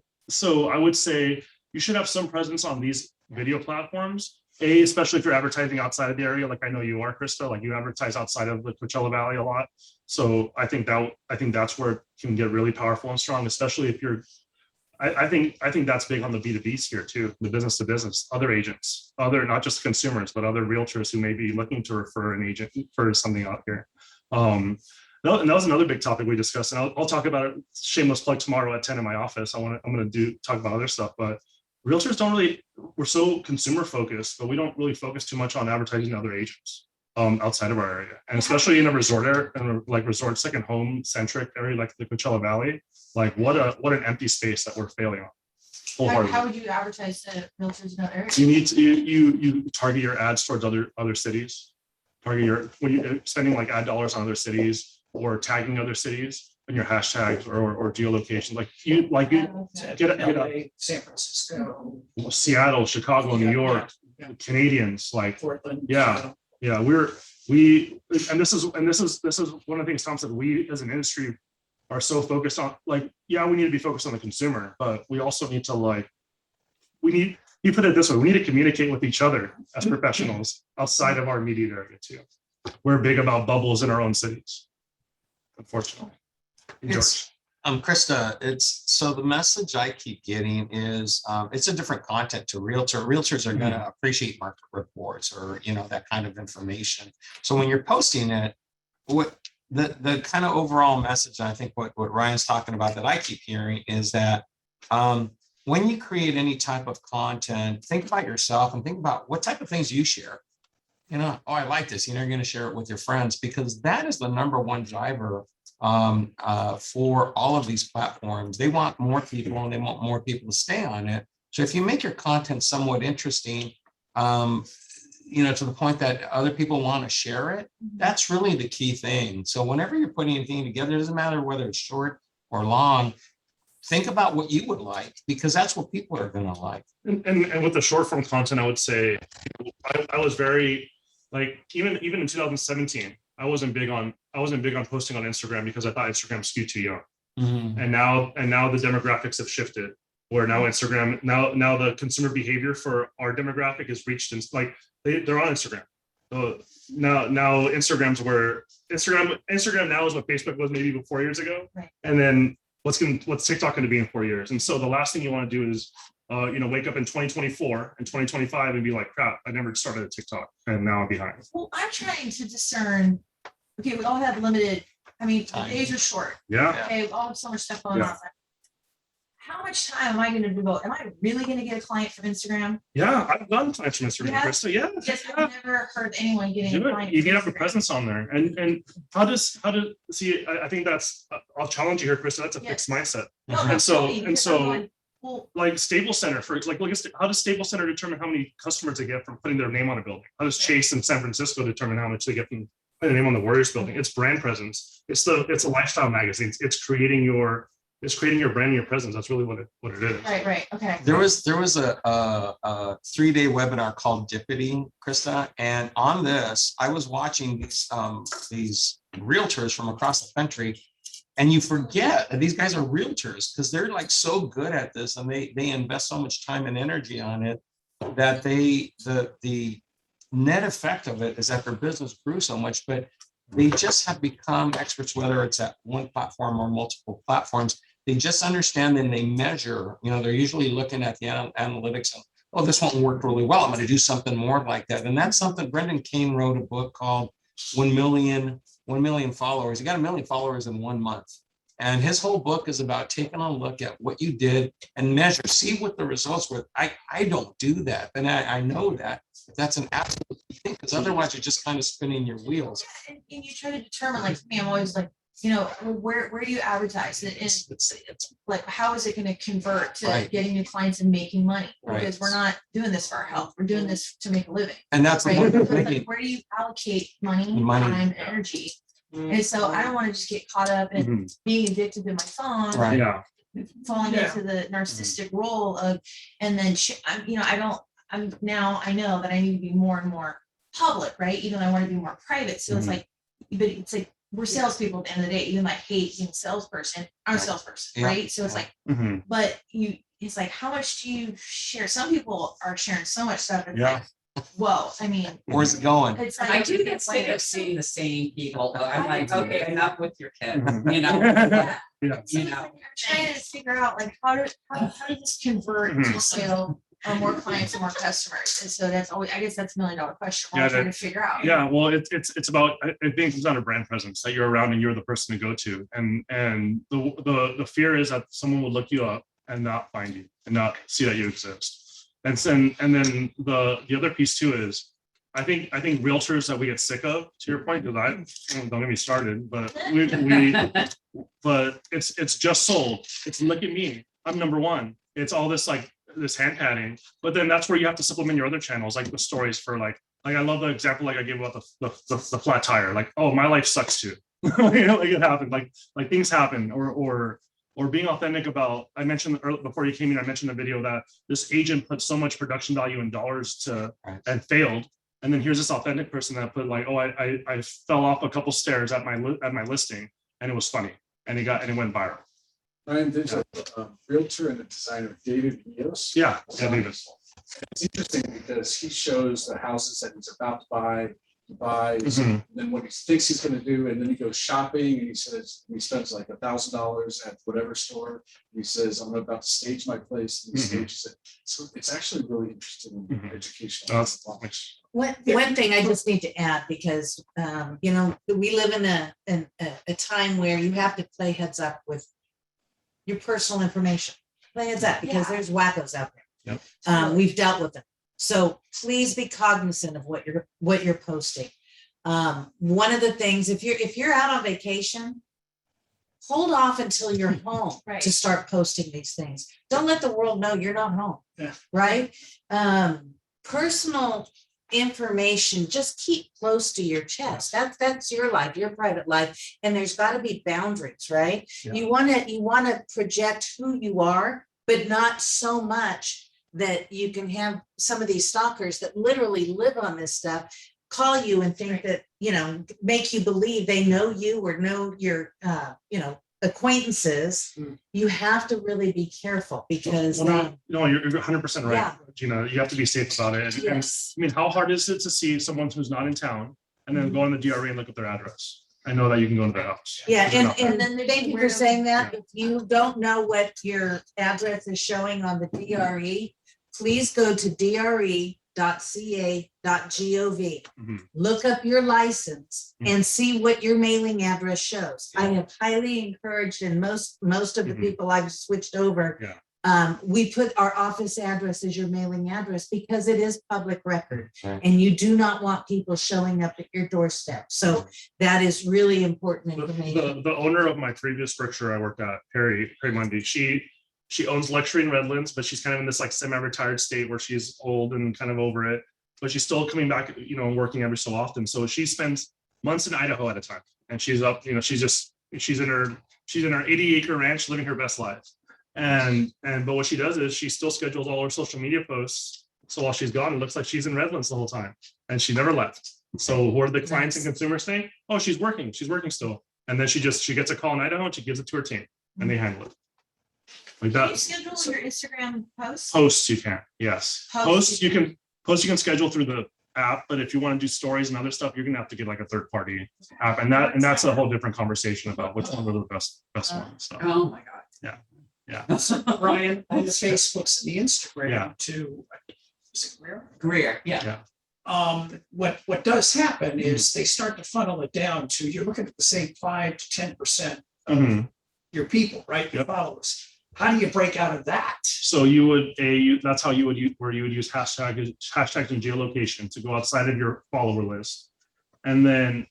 S1: I would say you should have some presence on these video platforms, especially if you're advertising outside of the area, like I know you are, Krista, like you advertise outside of the Coachella Valley a lot. So I think that's where it can get really powerful and strong, especially if you're, I think that's big on the B2B sphere too, the business to business, other agents, not just consumers, but other realtors who may be looking to refer an agent for something out here. And that was another big topic we discussed, and I'll talk about it, shameless plug, tomorrow at 10 in my office. I'm going to talk about other stuff, but realtors we're so consumer focused, but we don't really focus too much on advertising to other agents outside of our area. And especially in a resort area, like resort second home centric area, like the Coachella Valley, like what an empty space that we're failing on.
S2: how would you advertise to realtors in other areas?
S1: You need to, you target your ads towards other cities, when you're spending like ad dollars on other cities or tagging other cities in your hashtags or geolocation, get
S8: LA, San Francisco,
S1: Seattle, Chicago, New York,
S8: Canadians,
S1: like
S8: Portland.
S1: yeah, and this is one of the things Tom said, we as an industry are so focused on, like, yeah, we need to be focused on the consumer, but we also need to you put it this way, we need to communicate with each other as professionals outside of our immediate area too. We're big about bubbles in our own cities, unfortunately.
S4: Krista, so the message I keep getting is it's a different content to realtor. Realtors are going to appreciate market reports or, that kind of information. So when you're posting it, what the kind of overall message, and I think what Ryan's talking about that I keep hearing is that when you create any type of content, think about yourself and think about what type of things you share. Oh, I like this. You're going to share it with your friends, because that is the number one driver for all of these platforms. They want more people, and they want more people to stay on it. So if you make your content somewhat interesting, to the point that other people want to share it, that's really the key thing. So whenever you're putting anything together, it doesn't matter whether it's short or long, think about what you would like, because that's what people are going to like.
S1: And with the short form content, I would say I was very, like, even in 2017, I wasn't big on posting on Instagram because I thought Instagram skewed too young.
S4: Mm-hmm.
S1: And now the demographics have shifted, where now Instagram, now the consumer behavior for our demographic is reached, and like they're on Instagram. Now Instagram now is what Facebook was maybe 4 years ago.
S2: Right.
S1: And then what's TikTok going to be in 4 years? And so the last thing you want to do is wake up in 2024 and 2025 and be like, crap, I never started a TikTok and now I'm behind.
S2: Well, I'm trying to discern, okay, we all have limited, the days are short.
S1: Yeah.
S2: Okay, we all have so much stuff going on. How much time am I going to devote? Am I really going to get a client from Instagram?
S1: Yeah, I've gotten clients from Instagram, Krista. Yeah.
S2: Yes, I've never heard anyone getting a client.
S1: You can have a presence on there. And how to see, I think I'll challenge you here, Krista, that's a fixed mindset.
S2: No,
S1: and so,
S2: well,
S1: like Staples Center, how does Staples Center determine how many customers they get from putting their name on a building? How does Chase in San Francisco determine how much they get from putting their name on the Warriors building? It's brand presence. It's a lifestyle magazine. It's creating your brand and your presence. That's really what it is.
S2: Right. Okay.
S4: There was a 3-day webinar called Dippity, Krista, and on this, I was watching these realtors from across the country, and you forget that these guys are realtors because they're like so good at this, and they invest so much time and energy on it that the net effect of it is that their business grew so much, but they just have become experts, whether it's at one platform or multiple platforms. They just understand and they measure, they're usually looking at the analytics and, oh, this one worked really well. I'm going to do something more like that. And that's something Brendan Kane wrote a book called 1 Million Followers. He got 1 million followers in 1 month. And his whole book is about taking a look at what you did and measure, see what the results were. I don't do that. And I know that that's an absolute thing, because otherwise you're just kind of spinning your wheels.
S2: And you try to determine, like me, I'm always like, you know, where do you advertise it? And
S4: It's
S2: like, how is it going to convert to
S4: Right.
S2: getting new clients and making money?
S4: Right.
S2: Because we're not doing this for our health. We're doing this to make a living.
S4: and that's
S2: Right?
S4: what I'm
S2: But, like,
S4: thinking.
S2: where do you allocate money,
S4: Money.
S2: time, energy? And so I don't want to just get caught up in being addicted to my phone,
S4: Right.
S1: Yeah.
S2: falling
S8: Yeah.
S2: into the narcissistic role of, and then I'm, you know, I know that I need to be more and more public, right? Even though I want to be more private. So it's like, but it's like, we're salespeople at the end of the day, even though I hate being a salesperson, I'm a salesperson,
S4: Yeah.
S2: right? So it's like, but it's like, how much do you share? Some people are sharing so much stuff. It's
S1: Yeah.
S2: like, whoa, I mean,
S4: Where's it going?
S2: it's like,
S13: I do get sick of seeing the same people. I'm like, okay, enough with your kids,
S1: Mhm.
S13: you know?
S1: Yeah.
S13: You know,
S2: I'm trying to figure out like how does this convert to sale or more clients and more customers? And so that's always, I guess that's $1 million question we're
S1: Yeah,
S2: all trying to figure out.
S1: Yeah, well, it's about, I think it comes down to brand presence, that you're around and you're the person to go to. And the fear is that someone will look you up and not find you and not see that you exist. And then the other piece too is, I think realtors that we get sick of, to your point, because don't get me started, but but it's just sold. It's look at me, I'm number one. It's all this like this hand padding, but then that's where you have to supplement your other channels, like the stories for like I love the example like I gave about the flat tire. Like, oh, my life sucks too. You know, like it happened. Like things happen, or being authentic about. I mentioned before you came in. I mentioned a video that this agent put so much production value in dollars to and failed. And then here's this authentic person that put like, oh, I fell off a couple stairs at my listing, and it was funny, and it went viral.
S10: Ryan, there's a realtor and a designer, David Rios.
S1: Yeah, David.
S10: It's interesting because he shows the houses that he's about to buy, he buys, and then what he thinks he's going to do, and then he goes shopping, and he says he spends like $1,000 at whatever store. He says, "I'm about to stage my place," and he stages it. So it's actually really interesting and educational.
S5: One thing I just need to add, because you know, we live in a time where you have to play heads up with your personal information. Play heads up, because there's wackos out there.
S1: Yep.
S5: We've dealt with them. So please be cognizant of what you're posting. One of the things, if you're out on vacation, hold off until you're home to start posting these things. Don't let the world know you're not home. Right? Personal information, just keep close to your chest. That's your life, your private life, and there's got to be boundaries, right? You want to project who you are, but not so much that you can have some of these stalkers that literally live on this stuff call you and think that, you know, make you believe they know you or know your you know, acquaintances. You have to really be careful, because
S1: no, you're 100% right.
S5: Yeah.
S1: You know, you have to be safe about it. And, I mean, how hard is it to see someone who's not in town and then go on the DRE and look at their address? I know that you can go into their house.
S5: Yeah,
S1: Because they're not
S5: and
S1: there.
S5: then thank you for saying that. If you don't know what your address is showing on the DRE, please go to dre.ca.gov. Look up your license and see what your mailing address shows. I have highly encouraged, and most of the people I've switched over, we put our office address as your mailing address, because it is public record, and you do not want people showing up at your doorstep. So that is really important information.
S1: The owner of my previous structure I worked at, Perry Mundy, she owns luxury in Redlands, but she's kind of in this like semi-retired state where she's old and kind of over it, but she's still coming back, you know, and working every so often. So she spends months in Idaho at a time, and she's up, you know, she's in her 80-acre ranch living her best life. But what she does is she still schedules all her social media posts. So while she's gone, it looks like she's in Redlands the whole time, and she never left. So what are the clients and consumers saying? Oh, she's working still. And then she gets a call in Idaho and she gives it to her team, and they handle it. Like
S2: Can you
S1: that.
S2: schedule your Instagram posts?
S1: Posts you can, yes.
S2: Posts
S1: You can schedule through the app, but if you want to do stories and other stuff, you're gonna have to get like a third party app, and that's a whole different conversation about which one are the best one. So
S8: Oh my God.
S1: yeah.
S8: So Brian, on the Facebooks and the Instagram too. Is it Greer?
S13: yeah.
S8: What does happen is they start to funnel it down to, you're looking at the same 5 to 10% of your people, right? Your followers. How do you break out of that?
S1: So that's how you would use hashtags and geolocation to go outside of your follower list. And then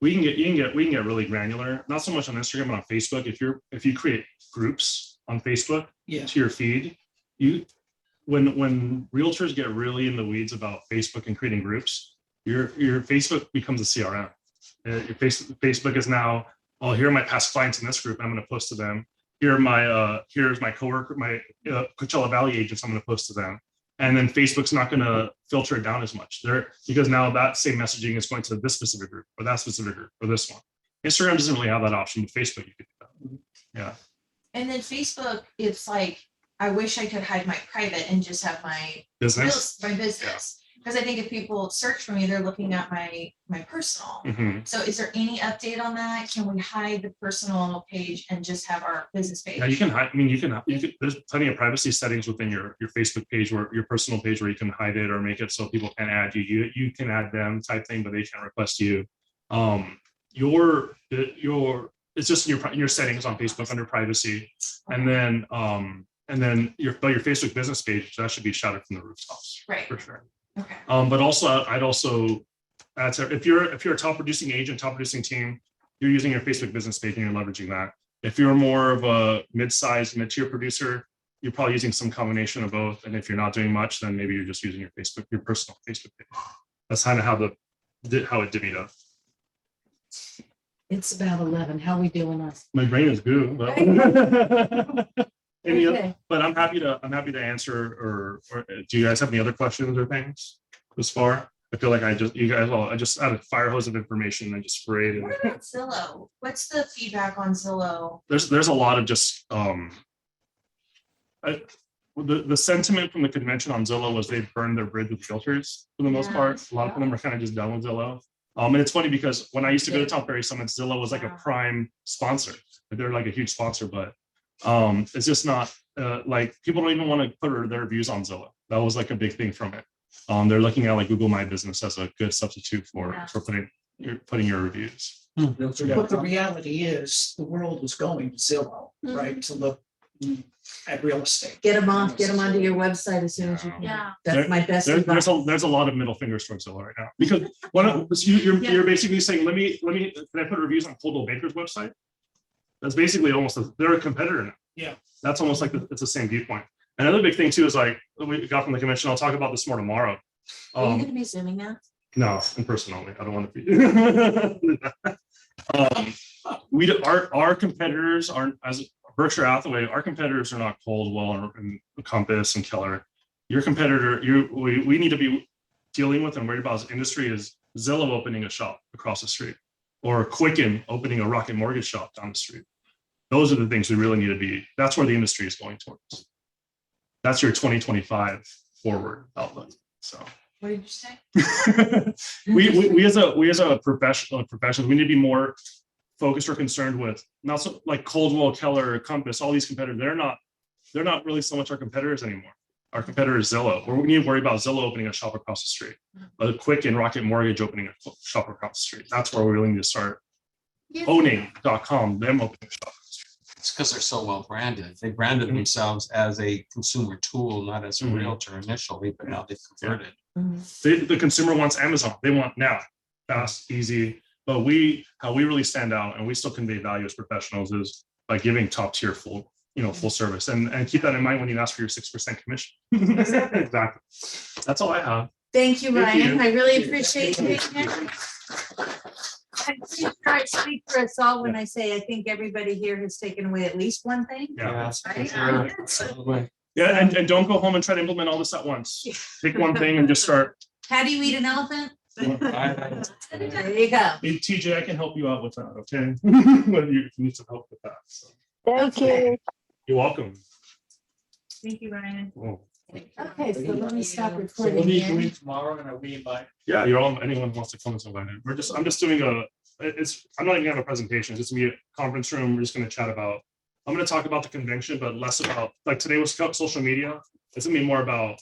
S1: we can get really granular, not so much on Instagram, but on Facebook. If you create groups on Facebook
S8: Yeah.
S1: to your feed, when realtors get really in the weeds about Facebook and creating groups, your Facebook becomes a CRM. Your Facebook is now, oh, here are my past clients in this group. I'm going to post to them. Here's my coworker, my Coachella Valley agents. I'm going to post to them. And then Facebook's not going to filter it down as much because now that same messaging is going to this specific group or that specific group or this one. Instagram doesn't really have that option, but Facebook, you could do that. Yeah.
S2: And then Facebook, it's like, I wish I could hide my private and just have my
S1: business.
S2: Because I think if people search for me, they're looking at my personal. So is there any update on that? Can we hide the personal page and just have our business page?
S1: Yeah, you can hide. I mean, you can. There's plenty of privacy settings within your Facebook page or your personal page where you can hide it or make it so people can add you. You can add them type thing, but they can't request you. It's just in your settings on Facebook under privacy, and then your Facebook business page that should be shouted from the rooftops,
S2: right?
S1: For sure.
S2: Okay.
S1: But also, I'd also add to, if you're a top producing agent, top producing team, you're using your Facebook business page and you're leveraging that. If you're more of a mid-sized, mid-tier producer, you're probably using some combination of both. And if you're not doing much, then maybe you're just using your personal Facebook page. That's kind of how it divvied up.
S5: It's about 11. How are we doing us?
S1: My brain is goo, but
S5: Okay.
S1: but I'm happy to answer or do you guys have any other questions or things this far? I feel like I just had a fire hose of information and I just sprayed it.
S2: What about Zillow? What's the feedback on Zillow?
S1: There's a lot of just the sentiment from the convention on Zillow was they burned their bridge with realtors for the most part. A lot of them are kind of just done with Zillow. And it's funny because when I used to go to Tom Ferry Summit, Zillow was like a prime sponsor. They're like a huge sponsor, but it's just not like people don't even want to put their reviews on Zillow. That was like a big thing from it. They're looking at like Google My Business as a good substitute for putting your reviews.
S8: But the reality is the world is going to Zillow, right? To look at real estate.
S5: Get them onto your website as soon as you can.
S3: Yeah.
S5: That's my best advice.
S1: There's a lot of middle fingers towards Zillow right now because you're basically saying, let me, can I put reviews on Coldwell Banker's website? That's basically they're a competitor now.
S8: Yeah.
S1: That's almost like it's the same viewpoint. Another big thing too is like we got from the convention. I'll talk about this more tomorrow.
S2: Are you going to be Zooming now?
S1: No, in person only. I don't want to be. Our competitors aren't as Berkshire Hathaway. Our competitors are not Coldwell and Compass and Keller. Your competitor, we need to be dealing with and worried about as an industry is Zillow opening a shop across the street or Quicken opening a Rocket Mortgage shop down the street. Those are the things we really need to be. That's where the industry is going towards. That's your 2025 forward outlook. So.
S2: What did you say?
S1: we as a professionals, we need to be more focused or concerned with not so like Coldwell, Keller, Compass, all these competitors. They're not really so much our competitors anymore. Our competitor is Zillow. We need to worry about Zillow opening a shop across the street, but Quick and Rocket Mortgage opening a shop across the street. That's where we really need to start owning.com, them opening a shop.
S4: It's because they're so well branded. They branded themselves as a consumer tool, not as a realtor initially, but now they've converted.
S1: The consumer wants Amazon. They want now, fast, easy. But how we really stand out and we still convey value as professionals is by giving top tier full service. And keep that in mind when you ask for your 6% commission. Exactly. That's all I have.
S5: Thank you, Ryan. I really appreciate you being here. I'm pretty sure I speak for us all when I say I think everybody here has taken away at least one thing.
S1: Yeah.
S5: Right?
S1: Yeah, and don't go home and try to implement all this at once. Pick one thing and just start.
S5: How do you eat an elephant? There you go.
S1: Hey, TJ, I can help you out with that, okay? When you need some help with that. So.
S5: Thank you.
S1: You're welcome.
S2: Thank you, Ryan.
S1: Oh.
S5: Okay, so let me stop
S8: So
S5: recording
S8: we'll meet
S5: here.
S8: tomorrow and we invite.
S1: Yeah, you're all. Anyone wants to come and invite it. I'm just doing I'm not even gonna have a presentation. It's just gonna be a conference room. We're just gonna chat about. I'm gonna talk about the convention, but less about like today was social media. It's gonna be more about